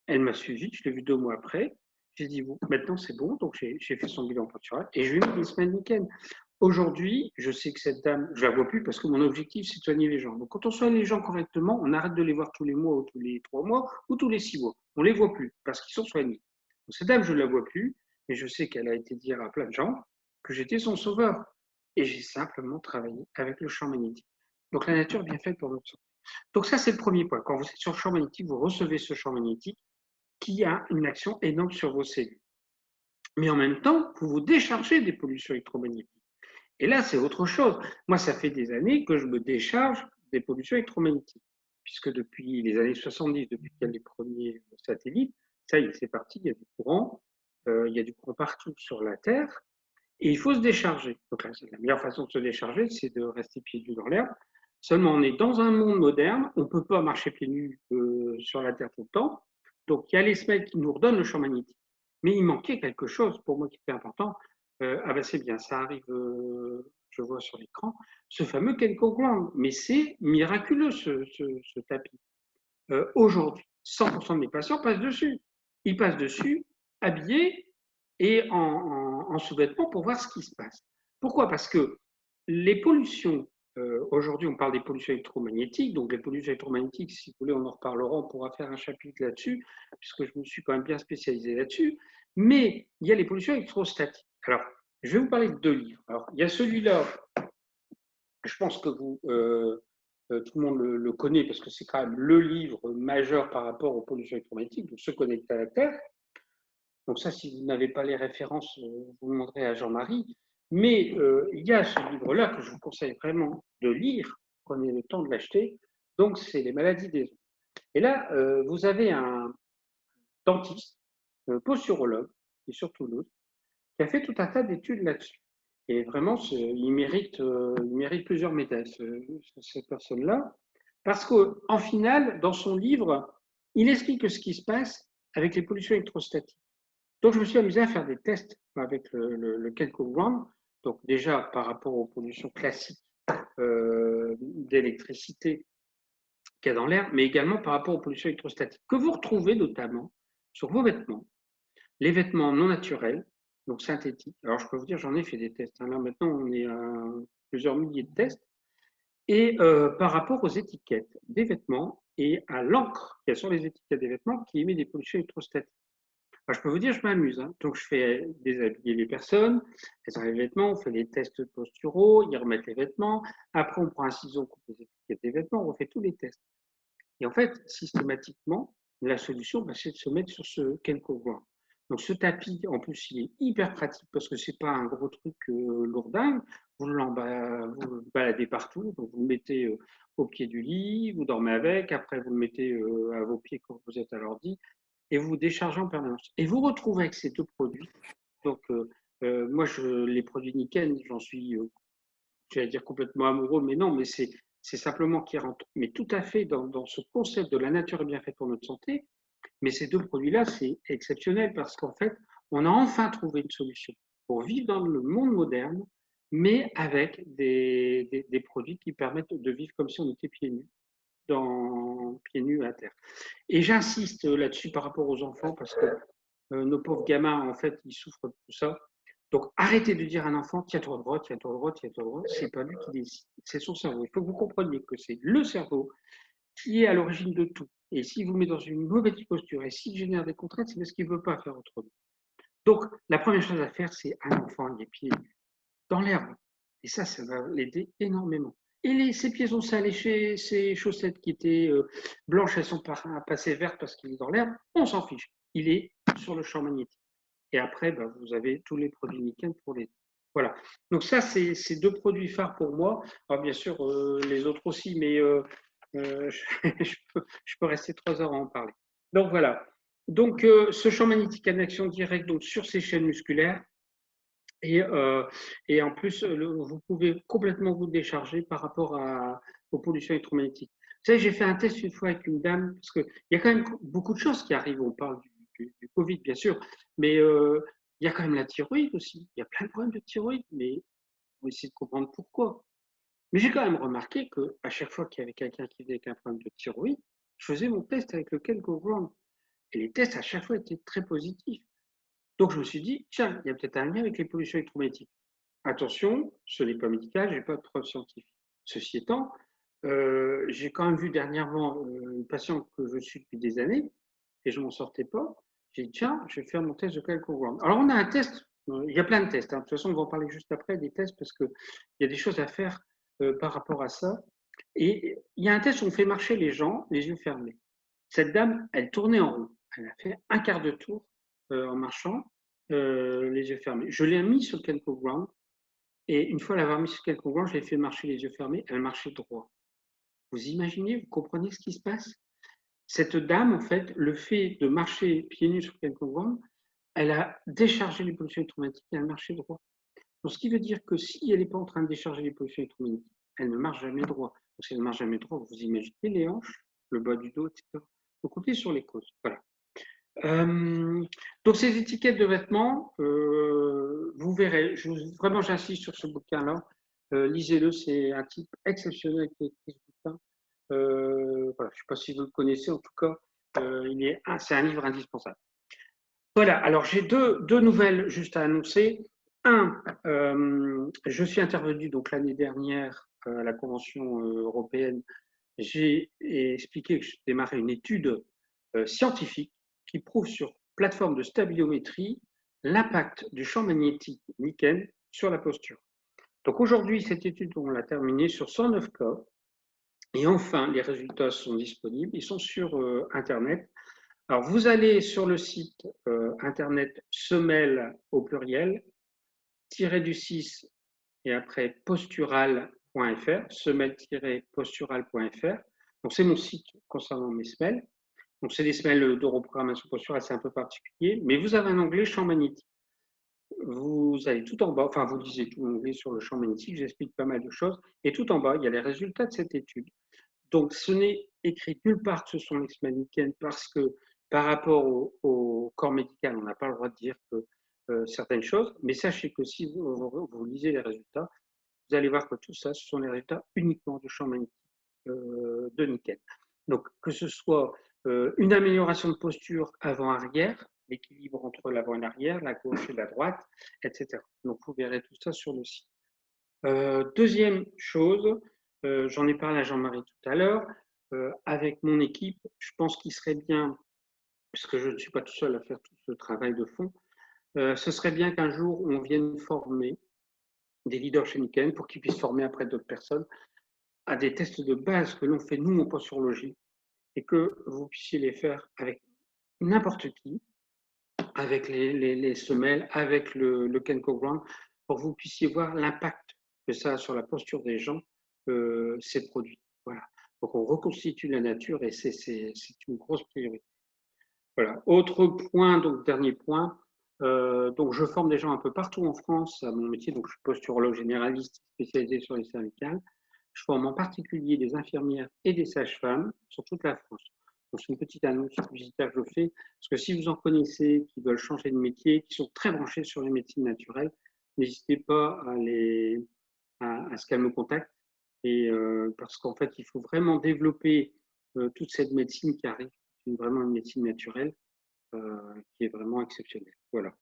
Elle m'a suivi, je l'ai vu 2 mois après. J'ai dit, bon, maintenant c'est bon, donc j'ai fait son bilan postural et je lui ai mis des semaines nickel. Aujourd'hui, je sais que cette dame, je ne la vois plus parce que mon objectif, c'est de soigner les gens. Donc, quand on soigne les gens correctement, on arrête de les voir tous les mois ou tous les 3 mois ou tous les 6 mois. On ne les voit plus parce qu'ils sont soignés. Donc, cette dame, je ne la vois plus, mais je sais qu'elle a été dire à plein de gens que j'étais son sauveur. Et j'ai simplement travaillé avec le champ magnétique. Donc, la nature est bien faite pour notre santé. Donc, ça, c'est le premier point. Quand vous êtes sur le champ magnétique, vous recevez ce champ magnétique qui a une action énorme sur vos cellules. Mais en même temps, vous vous déchargez des pollutions électromagnétiques. Et là, c'est autre chose. Moi, ça fait des années que je me décharge des pollutions électromagnétiques, puisque depuis les années 70, depuis qu'il y a les premiers satellites, ça y est, c'est parti, il y a du courant, il y a du courant partout sur la Terre, et il faut se décharger. Donc la meilleure façon de se décharger, c'est de rester pieds nus dans l'herbe. Seulement, on est dans un monde moderne, on ne peut pas marcher pieds nus sur la Terre tout le temps. Donc, il y a les semelles qui nous redonnent le champ magnétique. Mais il manquait quelque chose, pour moi, qui était important. Ah ben c'est bien, ça arrive, je vois sur l'écran, ce fameux Kenko Gland. Mais c'est miraculeux, ce tapis. Aujourd'hui, 100% de mes patients passent dessus. Ils passent dessus, habillés et en sous-vêtements pour voir ce qui se passe. Pourquoi? Parce que les pollutions, aujourd'hui on parle des pollutions électromagnétiques, donc les pollutions électromagnétiques, si vous voulez, on en reparlera, on pourra faire un chapitre là-dessus, puisque je me suis quand même bien spécialisé là-dessus, mais il y a les pollutions électrostatiques. Alors, je vais vous parler de 2 livres. Alors, il y a celui-là, je pense que tout le monde le connaît parce que c'est quand même le livre majeur par rapport aux pollutions électromagnétiques, donc Se connecter à la Terre. Donc ça, si vous n'avez pas les références, vous demanderez à Jean-Marie. Mais il y a ce livre-là que je vous conseille vraiment de lire. Prenez le temps de l'acheter. Donc, c'est Les maladies des os. Et là, vous avez un dentiste, posturologue, qui est sur Toulouse, qui a fait tout un tas d'études là-dessus. Et vraiment, il mérite plusieurs médailles, cette personne-là, parce qu'en final, dans son livre, il explique ce qui se passe avec les pollutions électrostatiques. Donc, je me suis amusé à faire des tests avec le Kelco-Ground. Donc, déjà, par rapport aux pollutions classiques d'électricité qu'il y a dans l'air, mais également par rapport aux pollutions électrostatiques, que vous retrouvez notamment sur vos vêtements, les vêtements non naturels, donc synthétiques. Alors, je peux vous dire, j'en ai fait des tests. Là, maintenant, on est à plusieurs milliers de tests. Et par rapport aux étiquettes des vêtements et à l'encre qu'il y a sur les étiquettes des vêtements qui émet des pollutions électrostatiques. Alors, je peux vous dire, je m'amuse. Donc, je fais déshabiller les personnes, elles enlèvent les vêtements, on fait des tests posturaux, ils remettent les vêtements. Après, on prend un ciseau, on coupe les étiquettes des vêtements, on refait tous les tests. Et en fait, systématiquement, la solution, c'est de se mettre sur ce Kelco-Ground. Donc, ce tapis, en plus, il est hyper pratique parce que ce n'est pas un gros truc lourdingue. Vous le baladez partout. Donc, vous le mettez au pied du lit, vous dormez avec. Après, vous le mettez à vos pieds quand vous êtes à l'ordi et vous déchargez en permanence. Et vous retrouvez avec ces deux produits. Donc, moi, les produits Niken, j'en suis, j'allais dire complètement amoureux, mais non, mais c'est simplement qui rentre, mais tout à fait dans ce concept de la nature est bien faite pour notre santé. Mais ces deux produits-là, c'est exceptionnel parce qu'en fait, on a enfin trouvé une solution pour vivre dans le monde moderne, mais avec des produits qui permettent de vivre comme si on était pieds nus pieds nus à terre. Et j'insiste là-dessus par rapport aux enfants parce que nos pauvres gamins, en fait, ils souffrent de tout ça. Donc, arrêtez de dire à un enfant, tiens-toi droit, tiens-toi droit, tiens-toi droit. C'est pas lui qui décide, c'est son cerveau. Il faut que vous compreniez que c'est le cerveau qui est à l'origine de tout. Et s'il vous met dans une mauvaise posture et s'il génère des contraintes, c'est parce qu'il ne veut pas faire autrement. Donc, la première chose à faire, c'est un enfant les pieds dans l'herbe. Et ça va l'aider énormément. Et ses pieds ont séché, ses chaussettes qui étaient blanches, elles sont passées vertes parce qu'il est dans l'herbe, on s'en fiche. Il est sur le champ magnétique. Et après, vous avez tous les produits Niken pour les. Voilà. Donc ça, c'est deux produits phares pour moi. Alors bien sûr, les autres aussi, mais je peux rester 3 heures à en parler. Donc voilà. Donc ce champ magnétique en action directe donc, sur ces chaînes musculaires, et en plus, vous pouvez complètement vous décharger par rapport aux pollutions électromagnétiques. Vous savez, j'ai fait un test une fois avec une dame, parce qu'il y a quand même beaucoup de choses qui arrivent. On parle du Covid, bien sûr, mais il y a quand même la thyroïde aussi. Il y a plein de problèmes de thyroïde, mais on va essayer de comprendre pourquoi. Mais j'ai quand même remarqué qu'à chaque fois qu'il y avait quelqu'un qui venait avec un problème de thyroïde, je faisais mon test avec le Kelco-Ground. Et les tests, à chaque fois, étaient très positifs. Donc, je me suis dit, tiens, il y a peut-être un lien avec les pollutions électromagnétiques. Attention, ce n'est pas médical, je n'ai pas de preuve scientifique. Ceci étant, j'ai quand même vu dernièrement une patiente que je suis depuis des années et je ne m'en sortais pas. J'ai dit, tiens, je vais faire mon test de Kelco-Ground. Alors, on a un test, il y a plein de tests. De toute façon, on va en parler juste après des tests parce qu'il y a des choses à faire par rapport à ça. Et il y a un test où on fait marcher les gens, les yeux fermés. Cette dame, elle tournait en rond. Elle a fait un quart de tour en marchant, les yeux fermés. Je l'ai mis sur Kelco-Ground et une fois l'avoir mis sur Kelco-Ground, je l'ai fait marcher les yeux fermés. Elle marchait droit. Vous imaginez, vous comprenez ce qui se passe? Cette dame, en fait, le fait de marcher pieds nus sur Kelco-Ground, elle a déchargé les pollutions électromagnétiques et elle marchait droit. Donc, ce qui veut dire que si elle n'est pas en train de décharger les pollutions électromagnétiques, elle ne marche jamais droit. Donc, si elle ne marche jamais droit, vous imaginez les hanches, le bas du dos, etc. Donc, comptez sur les causes. Voilà. Donc, ces étiquettes de vêtements, vous verrez, vraiment j'insiste sur ce bouquin-là. Lisez-le, c'est un type exceptionnel qui a écrit ce bouquin. Voilà, je ne sais pas si vous le connaissez, en tout cas, c'est un livre indispensable. Voilà, alors j'ai deux nouvelles juste à annoncer. Je suis intervenu donc l'année dernière à la Convention européenne. J'ai expliqué que je démarrais une étude scientifique qui prouve sur plateforme de stabiométrie l'impact du champ magnétique Niken sur la posture. Donc aujourd'hui, cette étude, on l'a terminée sur 109 cas Et enfin, les résultats sont disponibles, ils sont sur Internet. Alors, vous allez sur le site Internet semelle au pluriel, du 6 et après postural.fr, semelle-postural.fr. Donc, c'est mon site concernant mes semelles. Donc, c'est des semelles de reprogrammation posturale, c'est un peu particulier, mais vous avez un onglet champ magnétique. Vous allez tout en bas, enfin, vous lisez tout l'onglet sur le champ magnétique, j'explique pas mal de choses, et tout en bas, il y a les résultats de cette étude. Donc, ce n'est écrit nulle part que ce sont les semelles parce que par rapport au corps médical, on n'a pas le droit de dire que certaines choses, mais sachez que si vous lisez les résultats, vous allez voir que tout ça, ce sont les résultats uniquement du champ magnétique de nickel. Donc, que ce soit une amélioration de posture avant-arrière, l'équilibre entre l'avant et l'arrière, la gauche et la droite, etc. Donc, vous verrez tout ça sur le site. Deuxième chose, j'en ai parlé à Jean-Marie tout à l'heure, avec mon équipe, je pense qu'il serait bien, puisque je ne suis pas tout seul à faire tout ce travail de fond, ce serait bien qu'un jour on vienne former des leaders chez Niken pour qu'ils puissent former après d'autres personnes à des tests de base que l'on fait nous en posturologie et que vous puissiez les faire avec n'importe qui, avec les semelles, avec le Kenko Ground, pour que vous puissiez voir l'impact que ça a sur la posture des gens, ces produits. Voilà. Donc on reconstitue la nature et c'est une grosse priorité. Voilà. Autre point, donc dernier point, donc je forme des gens un peu partout en France à mon métier, donc je suis posturologue généraliste spécialisé sur les cervicales. Je forme en particulier des infirmières et des sages-femmes sur toute la France. Donc c'est une petite annonce publicitaire que je fais, parce que si vous en connaissez qui veulent changer de métier, qui sont très branchés sur les médecines naturelles, n'hésitez pas à ce qu'elles me contactent. Et parce qu'en fait, il faut vraiment développer toute cette médecine qui arrive, vraiment une médecine naturelle qui est vraiment exceptionnelle. Voilà.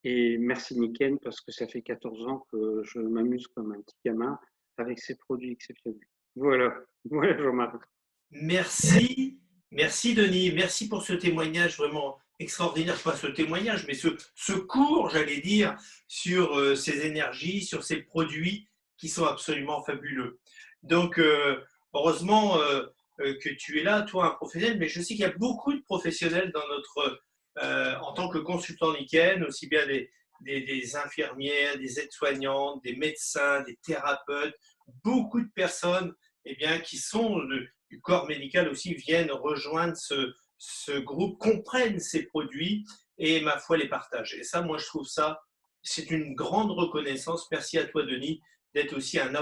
Et merci Niken, parce que ça fait 14 ans que je m'amuse comme un petit gamin avec ces produits exceptionnels. Voilà, voilà Jean-Marc. Merci, merci Denis, merci pour ce témoignage vraiment extraordinaire, pas ce témoignage, mais ce cours, j'allais dire, sur ces énergies, sur ces produits qui sont absolument fabuleux. Donc, heureusement que tu es là, toi, un professionnel, mais je sais qu'il y a beaucoup de professionnels dans en tant que consultant Niken, aussi bien des infirmières, des aides-soignantes, des médecins, des thérapeutes, beaucoup de personnes eh bien, qui sont du corps médical aussi viennent rejoindre ce groupe, comprennent ces produits et, ma foi, les partagent. Et ça, moi, je trouve ça, c'est une grande reconnaissance. Merci à toi, Denis, d'être aussi un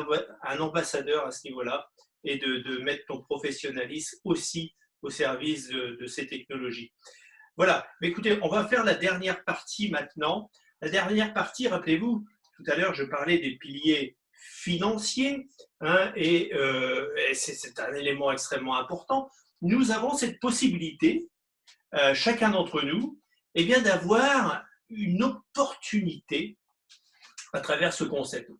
ambassadeur à ce niveau-là et de mettre ton professionnalisme aussi au service de ces technologies. Voilà. Mais écoutez, on va faire la dernière partie maintenant. La dernière partie, rappelez-vous, tout à l'heure, je parlais des piliers financiers, hein, et c'est un élément extrêmement important. Nous avons cette possibilité, chacun d'entre nous, eh bien, d'avoir une opportunité à travers ce concept.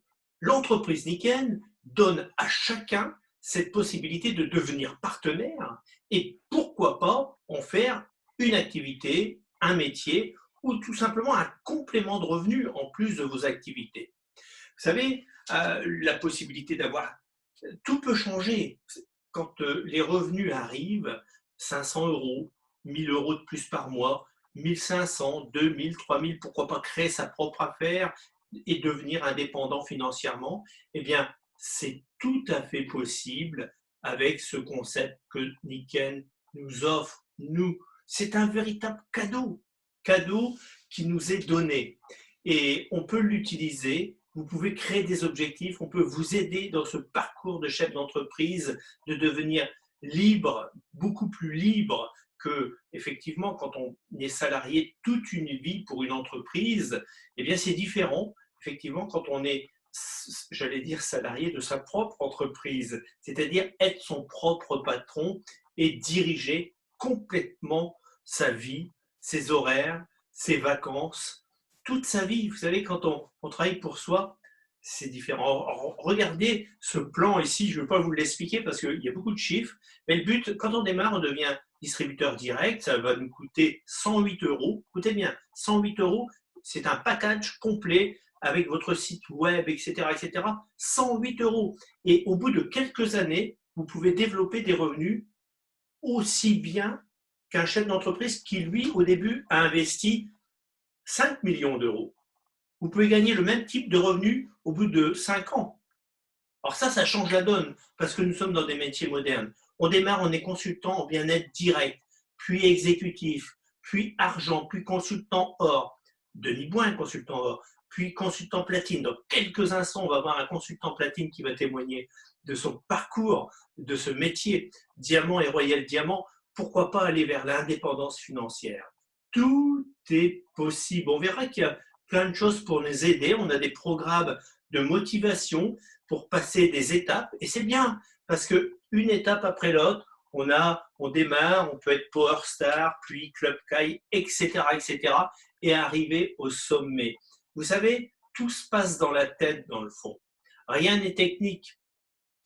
L'entreprise Niken donne à chacun cette possibilité de devenir partenaire et pourquoi pas en faire une activité, un métier ou tout simplement un complément de revenus en plus de vos activités. Vous savez, la possibilité d'avoir... Tout peut changer. Quand les revenus arrivent, 500 euros, 1000 euros de plus par mois, 1500, 2000, 3000, pourquoi pas créer sa propre affaire et devenir indépendant financièrement, eh bien, c'est tout à fait possible avec ce concept que Niken nous offre. C'est un véritable cadeau qui nous est donné. Et on peut l'utiliser, vous pouvez créer des objectifs, on peut vous aider dans ce parcours de chef d'entreprise, de devenir libre, beaucoup plus libre que, effectivement, quand on est salarié toute une vie pour une entreprise, eh bien, c'est différent, effectivement, quand on est, j'allais dire, salarié de sa propre entreprise, c'est-à-dire être son propre patron et diriger complètement sa vie, ses horaires, ses vacances, toute sa vie. Vous savez, quand on travaille pour soi, c'est différent. Regardez ce plan ici, je ne vais pas vous l'expliquer parce qu'il y a beaucoup de chiffres, mais le but, quand on démarre, on devient distributeur direct, ça va nous coûter 108 euros. Écoutez bien, 108 euros, c'est un package complet avec votre site web, etc., etc. 108 euros. Et au bout de quelques années, vous pouvez développer des revenus aussi bien qu'un chef d'entreprise qui, lui, au début, a investi 5 millions d'euros. Vous pouvez gagner le même type de revenus au bout de 5 ans. Alors ça change la donne parce que nous sommes dans des métiers modernes. On démarre, on est consultant en bien-être direct, puis exécutif, puis argent, puis consultant or. Denis Boin, consultant or, puis consultant platine. Dans quelques instants, on va avoir un consultant platine qui va témoigner de son parcours, de ce métier, diamant et royal diamant. Pourquoi pas aller vers l'indépendance financière? Tout est possible. On verra qu'il y a plein de choses pour nous aider. On a des programmes de motivation pour passer des étapes. Et c'est bien, parce qu'une étape après l'autre, on démarre, on peut être Power Star, puis Club Kai, etc., etc., et arriver au sommet. Vous savez, tout se passe dans la tête, dans le fond. Rien n'est technique.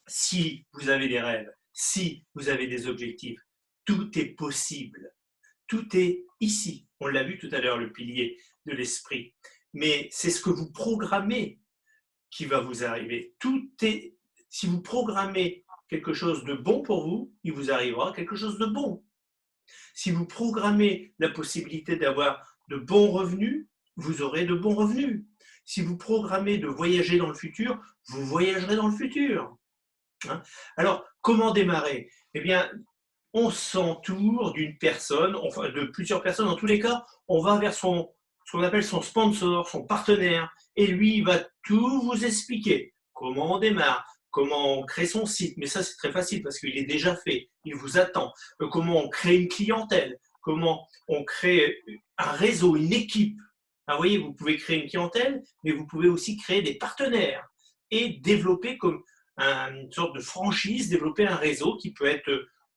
Si vous avez des rêves, si vous avez des objectifs, tout est possible. Tout est ici. On l'a vu tout à l'heure, le pilier de l'esprit. Mais c'est ce que vous programmez qui va vous arriver. Si vous programmez quelque chose de bon pour vous, il vous arrivera quelque chose de bon. Si vous programmez la possibilité d'avoir de bons revenus, vous aurez de bons revenus. Si vous programmez de voyager dans le futur, vous voyagerez dans le futur. Alors, comment démarrer? Eh bien, on s'entoure d'une personne, enfin de plusieurs personnes. En tous les cas, on va vers ce qu'on appelle son sponsor, son partenaire, et lui, il va tout vous expliquer. Comment on démarre, comment on crée son site, mais ça c'est très facile parce qu'il est déjà fait, il vous attend. Comment on crée une clientèle, comment on crée un réseau, une équipe. Vous voyez, vous pouvez créer une clientèle, mais vous pouvez aussi créer des partenaires et développer comme une sorte de franchise, développer un réseau qui peut être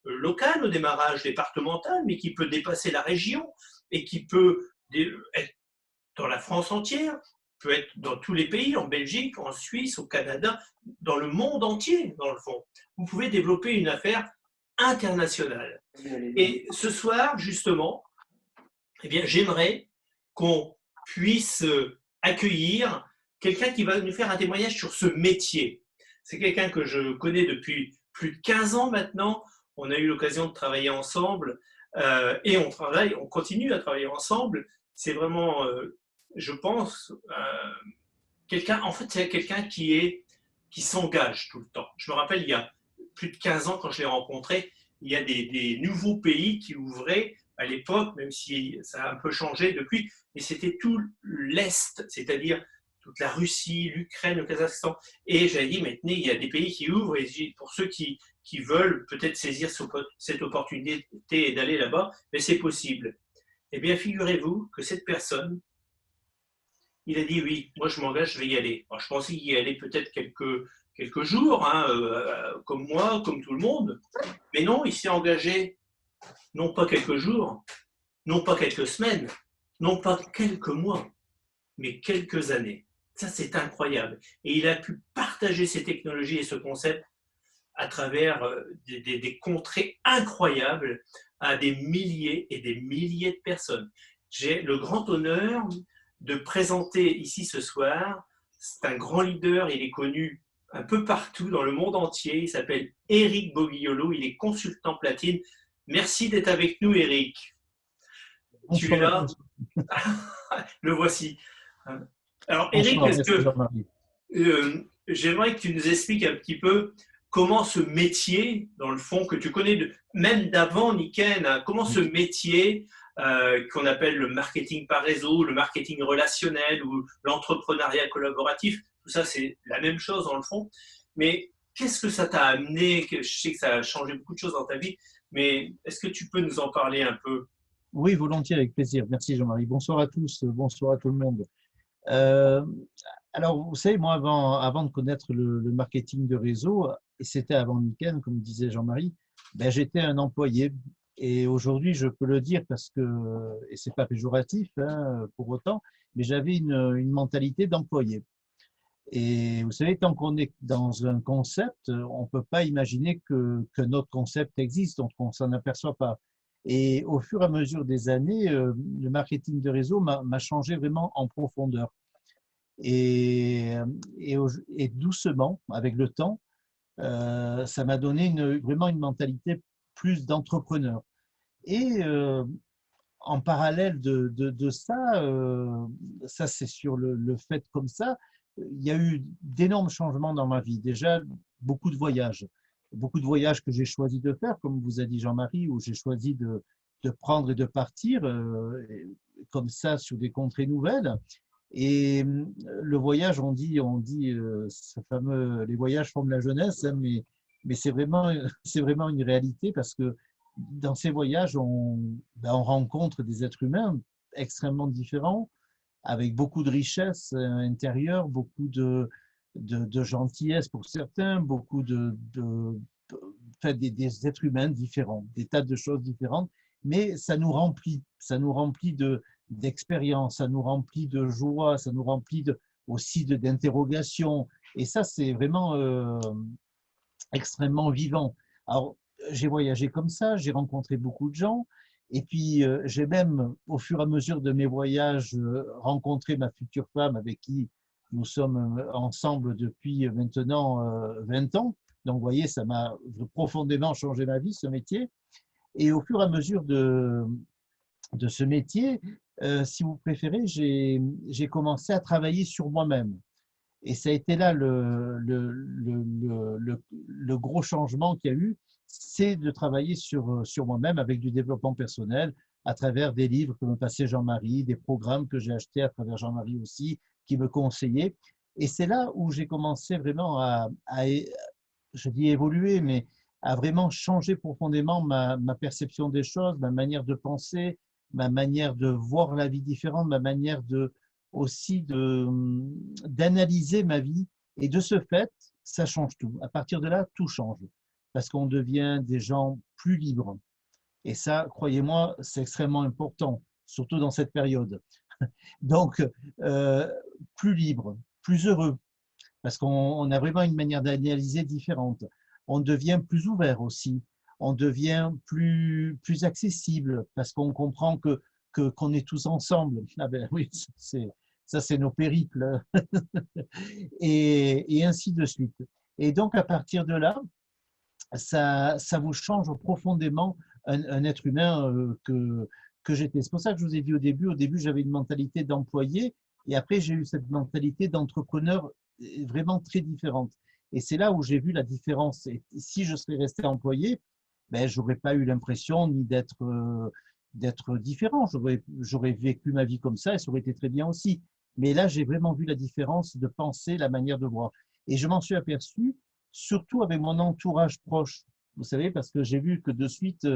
local au démarrage, départemental, mais qui peut dépasser la région et qui peut être dans la France entière, peut être dans tous les pays, en Belgique, en Suisse, au Canada, dans le monde entier, dans le fond. Vous pouvez développer une affaire internationale. Et ce soir, justement, eh bien, j'aimerais qu'on puisse accueillir quelqu'un qui va nous faire un témoignage sur ce métier. C'est quelqu'un que je connais depuis plus de 15 ans maintenant. On a eu l'occasion de travailler ensemble et on continue à travailler ensemble. C'est vraiment, je pense, quelqu'un, en fait, c'est quelqu'un qui s'engage tout le temps. Je me rappelle, il y a plus de 15 ans, quand je l'ai rencontré, il y a des nouveaux pays qui ouvraient à l'époque, même si ça a un peu changé depuis, mais c'était tout l'Est, c'est-à-dire toute la Russie, l'Ukraine, le Kazakhstan. Et j'avais dit, maintenant, il y a des pays qui ouvrent, et pour ceux qui veulent peut-être saisir cette opportunité et d'aller là-bas, mais c'est possible. Eh bien, figurez-vous que cette personne, il a dit oui, moi je m'engage, je vais y aller. Alors, je pensais y aller peut-être quelques jours, comme moi, comme tout le monde. Mais non, il s'est engagé non pas quelques jours, non pas quelques semaines, non pas quelques mois, mais quelques années. Ça, c'est incroyable. Et il a pu partager ces technologies et ce concept à travers des contrées incroyables à des milliers et des milliers de personnes. J'ai le grand honneur de présenter ici ce soir. C'est un grand leader, il est connu un peu partout dans le monde entier. Il s'appelle Éric Boguiolo, il est consultant platine. Merci d'être avec nous, Éric. Tu es là? Le voici. Alors, Éric, j'aimerais que tu nous expliques un petit peu comment ce métier, dans le fond, que tu connais même d'avant Niken, comment ce métier qu'on appelle le marketing par réseau, le marketing relationnel ou l'entrepreneuriat collaboratif, tout ça c'est la même chose dans le fond, mais qu'est-ce que ça t'a amené? Je sais que ça a changé beaucoup de choses dans ta vie, mais est-ce que tu peux nous en parler un peu? Oui, volontiers, avec plaisir. Merci Jean-Marie. Bonsoir à tous, bonsoir à tout le monde. Alors, vous savez, moi, avant de connaître le marketing de réseau, et c'était avant Niken, comme disait Jean-Marie, ben, j'étais un employé. Et aujourd'hui, je peux le dire parce que, et c'est pas péjoratif pour autant, mais j'avais une mentalité d'employé. Et vous savez, tant qu'on est dans un concept, on ne peut pas imaginer que notre concept existe, donc on ne s'en aperçoit pas. Et au fur et à mesure des années, le marketing de réseau m'a changé vraiment en profondeur. Et doucement, avec le temps, ça m'a donné vraiment une mentalité plus d'entrepreneur. Et en parallèle de ça, ça c'est sur le fait comme ça, il y a eu d'énormes changements dans ma vie. Déjà, beaucoup de voyages que j'ai choisi de faire, comme vous a dit Jean-Marie, où j'ai choisi de prendre et de partir comme ça sur des contrées nouvelles. Et le voyage, on dit ce fameux, les voyages forment la jeunesse, hein, mais c'est vraiment une réalité parce que dans ces voyages, on rencontre des êtres humains extrêmement différents, avec beaucoup de richesse intérieure, beaucoup de gentillesse pour certains, beaucoup enfin, des êtres humains différents, des tas de choses différentes, mais ça nous remplit d'expérience, ça nous remplit de joie, ça nous remplit aussi d'interrogations, et ça c'est vraiment extrêmement vivant. Alors, j'ai voyagé comme ça, j'ai rencontré beaucoup de gens, et puis j'ai même, au fur et à mesure de mes voyages, rencontré ma future femme avec qui nous sommes ensemble depuis maintenant 20 ans. Donc, vous voyez, ça m'a profondément changé ma vie, ce métier. Et au fur et à mesure de ce métier, si vous préférez, j'ai commencé à travailler sur moi-même. Et ça a été là le gros changement qu'il y a eu, c'est de travailler sur moi-même avec du développement personnel à travers des livres que me passait Jean-Marie, des programmes que j'ai achetés à travers Jean-Marie aussi, qui me conseillaient. Et c'est là où j'ai commencé vraiment je dis évoluer, mais à vraiment changer profondément ma perception des choses, ma manière de penser, ma manière de voir la vie différente, ma manière aussi d'analyser ma vie. Et de ce fait, ça change tout. À partir de là, tout change. Parce qu'on devient des gens plus libres. Et ça, croyez-moi, c'est extrêmement important, surtout dans cette période. Donc, euh, plus libre, plus heureux, parce qu'on a vraiment une manière d'analyser différente. On devient plus ouvert aussi. On devient plus accessible, parce qu'on comprend qu'on est tous ensemble. Ah ben oui, ça c'est nos périples. Et ainsi de suite. Et donc, à partir de là, ça vous change profondément un être humain que j'étais. C'est pour ça que je vous ai dit au début j'avais une mentalité d'employé et après j'ai eu cette mentalité d'entrepreneur vraiment très différente. Et c'est là où j'ai vu la différence. Et si je serais resté employé, ben, je n'aurais pas eu l'impression ni d'être différent. J'aurais vécu ma vie comme ça et ça aurait été très bien aussi. Mais là, j'ai vraiment vu la différence de penser, la manière de voir. Et je m'en suis aperçu surtout avec mon entourage proche. Vous savez, parce que j'ai vu que de suite,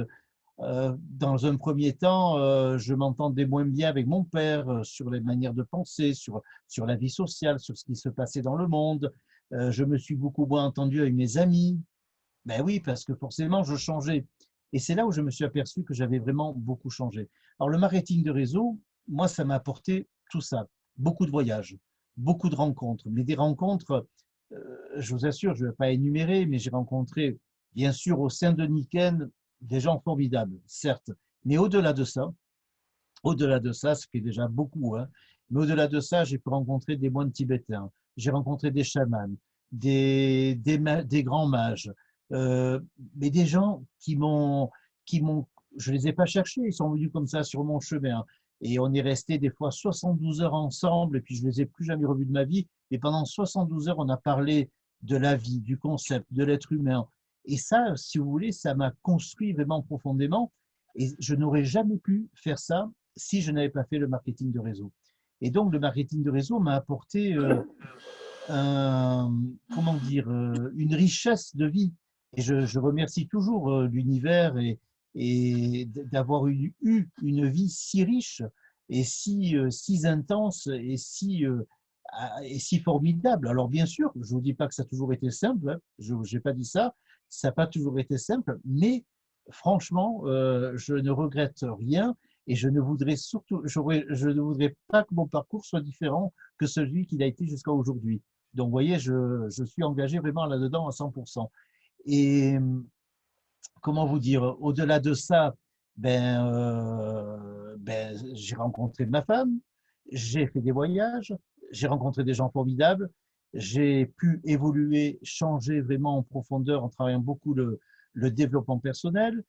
dans un premier temps, je m'entendais moins bien avec mon père sur les manières de penser, sur la vie sociale, sur ce qui se passait dans le monde. Je me suis beaucoup moins entendu avec mes amis. Ben oui, parce que forcément, je changeais. Et c'est là où je me suis aperçu que j'avais vraiment beaucoup changé. Alors, le marketing de réseau, moi, ça m'a apporté tout ça. Beaucoup de voyages, beaucoup de rencontres, mais des rencontres je vous assure, je ne vais pas énumérer, mais j'ai rencontré, bien sûr, au sein de Niken, des gens formidables, certes. Mais au-delà de ça, ce qui est déjà beaucoup, hein, mais au-delà de ça, j'ai pu rencontrer des moines tibétains, j'ai rencontré des chamans, des grands mages, mais des gens je les ai pas cherchés, ils sont venus comme ça sur mon chemin. Et on est resté des fois 72 heures ensemble, et puis je les ai plus jamais revus de ma vie. Et pendant 72 heures, on a parlé de la vie, du concept, de l'être humain. Et ça, si vous voulez, ça m'a construit vraiment profondément. Et je n'aurais jamais pu faire ça si je n'avais pas fait le marketing de réseau. Et donc, le marketing de réseau m'a apporté comment dire, une richesse de vie. Et je remercie toujours l'univers et d'avoir eu une vie si riche et si intense et si formidable. Alors bien sûr, je ne vous dis pas que ça a toujours été simple, hein, je n'ai pas dit ça, ça n'a pas toujours été simple, mais franchement, je ne regrette rien et je ne voudrais je ne voudrais pas que mon parcours soit différent que celui qu'il a été jusqu'à aujourd'hui. Donc, vous voyez, je suis engagé vraiment là-dedans à 100%. Et comment vous dire, au-delà de ça, j'ai rencontré ma femme, j'ai fait des voyages, j'ai rencontré des gens formidables j'ai pu évoluer, changer vraiment en profondeur en travaillant beaucoup le développement personnel,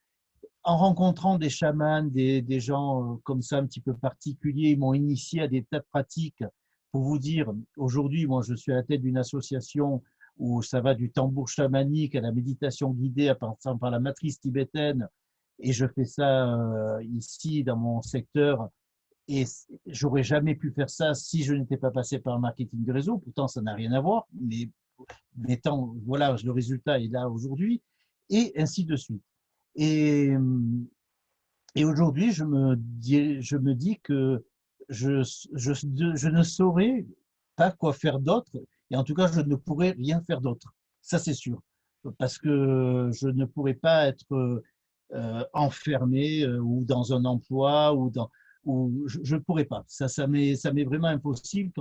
en rencontrant des chamans, des gens comme ça un petit peu particuliers. Ils m'ont initié à des tas de pratiques. Pour vous dire, aujourd'hui, moi, je suis à la tête d'une association où ça va du tambour chamanique à la méditation guidée à passant par la matrice tibétaine. Et je fais ça ici dans mon secteur. Et j'aurais jamais pu faire ça si je n'étais pas passé par le marketing de réseau. Pourtant, ça n'a rien à voir. Mais tant, voilà, le résultat est là aujourd'hui. Et ainsi de suite. Et, et aujourd'hui, je me dis que je ne saurais pas quoi faire d'autre. Et en tout cas, je ne pourrais rien faire d'autre. Ça, c'est sûr. Parce que je ne pourrais pas être enfermé ou dans un emploi ou je ne pourrais pas. Ça m'est vraiment impossible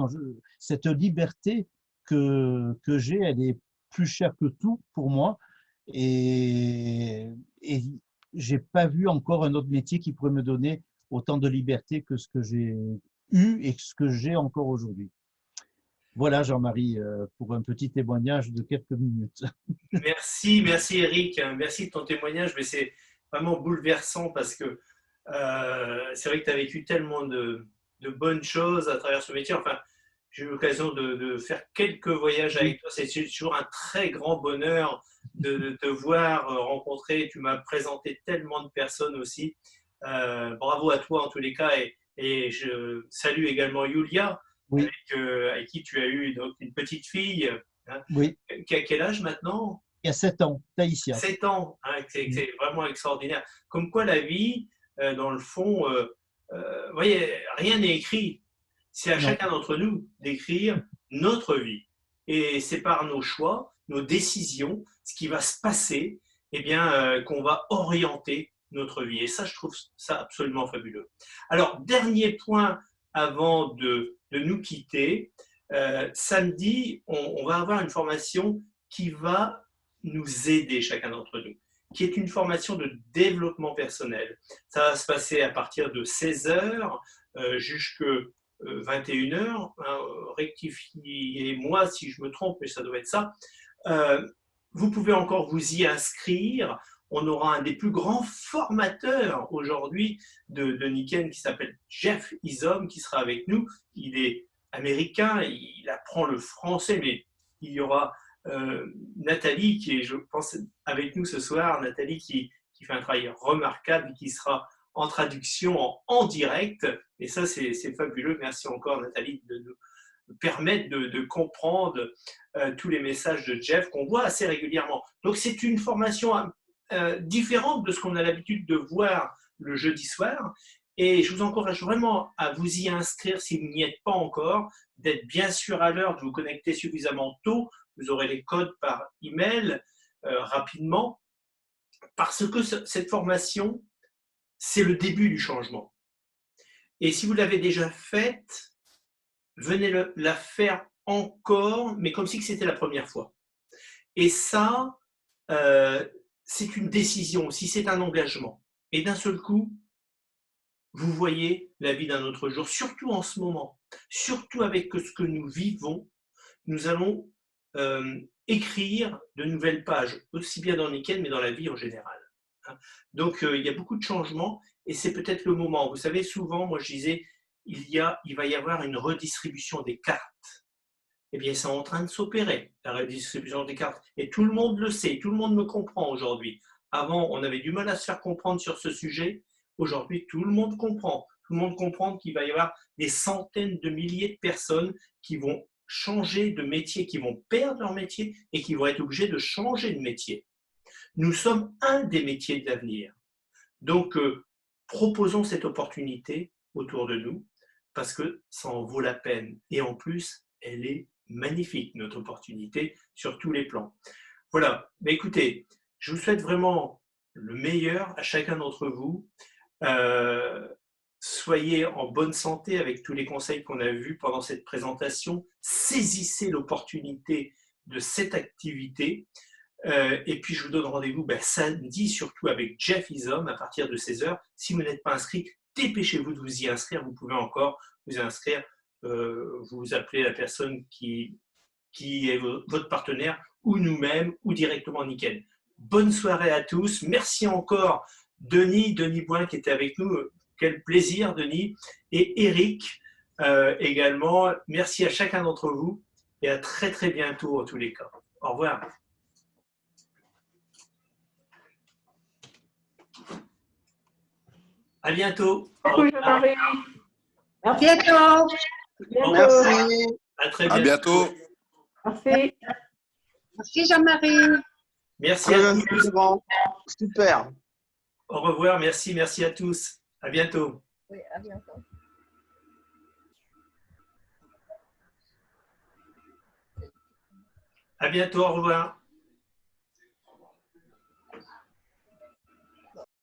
cette liberté que j'ai, elle est plus chère que tout pour moi. Et j'ai pas vu encore un autre métier qui pourrait me donner autant de liberté que ce que j'ai eu et ce que j'ai encore aujourd'hui. Voilà, Jean-Marie, pour un petit témoignage de quelques minutes. Merci Eric, merci de ton témoignage, mais c'est vraiment bouleversant parce que c'est vrai que tu as vécu tellement de bonnes choses à travers ce métier. Enfin, j'ai eu l'occasion de faire quelques voyages avec toi. C'est toujours un très grand bonheur de te voir rencontrer. Tu m'as présenté tellement de personnes aussi. Bravo à toi en tous les cas. Et je salue également Yulia, Oui, avec qui tu as eu donc, une petite fille. Hein, oui, qui a quel âge maintenant? il y a 7 ans, Taïsia. 7 ans. Hein, c'est vraiment extraordinaire. Comme quoi la vie, dans le fond, vous voyez, rien n'est écrit. C'est à Non, chacun d'entre nous d'écrire notre vie. Et c'est par nos choix, nos décisions, ce qui va se passer, eh bien, qu'on va orienter notre vie. Et ça, je trouve ça absolument fabuleux. Alors, dernier point avant de nous quitter. Samedi, on va avoir une formation qui va nous aider, chacun d'entre nous, qui est une formation de développement personnel. Ça va se passer à partir de 16h jusqu'à 21h. Hein, rectifiez-moi si je me trompe, mais ça doit être ça. Vous pouvez encore vous y inscrire. On aura un des plus grands formateurs aujourd'hui de Nikken qui s'appelle Jeff Isom qui sera avec nous. Il est américain, il apprend le français, mais il y aura Nathalie qui est, je pense, avec nous ce soir. Nathalie qui fait un travail remarquable, qui sera en traduction en direct. Et ça, c'est fabuleux. Merci encore, Nathalie, de nous permettre de comprendre tous les messages de Jeff qu'on voit assez régulièrement. Donc, c'est une formation différente de ce qu'on a l'habitude de voir le jeudi soir. Et je vous encourage vraiment à vous y inscrire si vous n'y êtes pas encore, d'être bien sûr à l'heure, de vous connecter suffisamment tôt. Vous aurez les codes par email rapidement, parce que cette formation, c'est le début du changement. Et si vous l'avez déjà faite, venez la faire encore, mais comme si c'était la première fois. Et ça, c'est une décision aussi, c'est un engagement. Et d'un seul coup, vous voyez la vie d'un autre jour, surtout en ce moment, surtout avec ce que nous vivons, nous allons écrire de nouvelles pages, aussi bien dans Nikken, mais dans la vie en général. Donc, il y a beaucoup de changements et c'est peut-être le moment. Vous savez, souvent, moi, je disais, il va y avoir une redistribution des cartes. Eh bien, c'est en train de s'opérer, la redistribution des cartes. Et tout le monde le sait, tout le monde me comprend aujourd'hui. Avant, on avait du mal à se faire comprendre sur ce sujet. Aujourd'hui, tout le monde comprend. Tout le monde comprend qu'il va y avoir des centaines de milliers de personnes qui vont changer de métier, qui vont perdre leur métier et qui vont être obligés de changer de métier. Nous sommes un des métiers de l'avenir. Donc, proposons cette opportunité autour de nous parce que ça en vaut la peine. Et en plus, elle est magnifique, notre opportunité, sur tous les plans. Voilà. Mais écoutez, je vous souhaite vraiment le meilleur à chacun d'entre vous. Soyez en bonne santé avec tous les conseils qu'on a vus pendant cette présentation. Saisissez l'opportunité de cette activité. Et puis, je vous donne rendez-vous samedi, surtout avec Jeff Isom à partir de 16h. Si vous n'êtes pas inscrit, dépêchez-vous de vous y inscrire. Vous pouvez encore vous inscrire. Vous appelez la personne qui qui est votre partenaire, ou nous-mêmes, ou directement Nickel. Bonne soirée à tous. Merci encore Denis Boin qui était avec nous. Quel plaisir Denis. Et Eric également. Merci à chacun d'entre vous et à très très bientôt en tous les cas. Au revoir. À bientôt. Merci Jean-Marie. À bientôt. Merci. À très À bientôt. bientôt. Merci. Merci Jean-Marie. Merci à tous. Super. Au revoir. Merci à tous. À bientôt. Oui, à bientôt. À bientôt. Au revoir.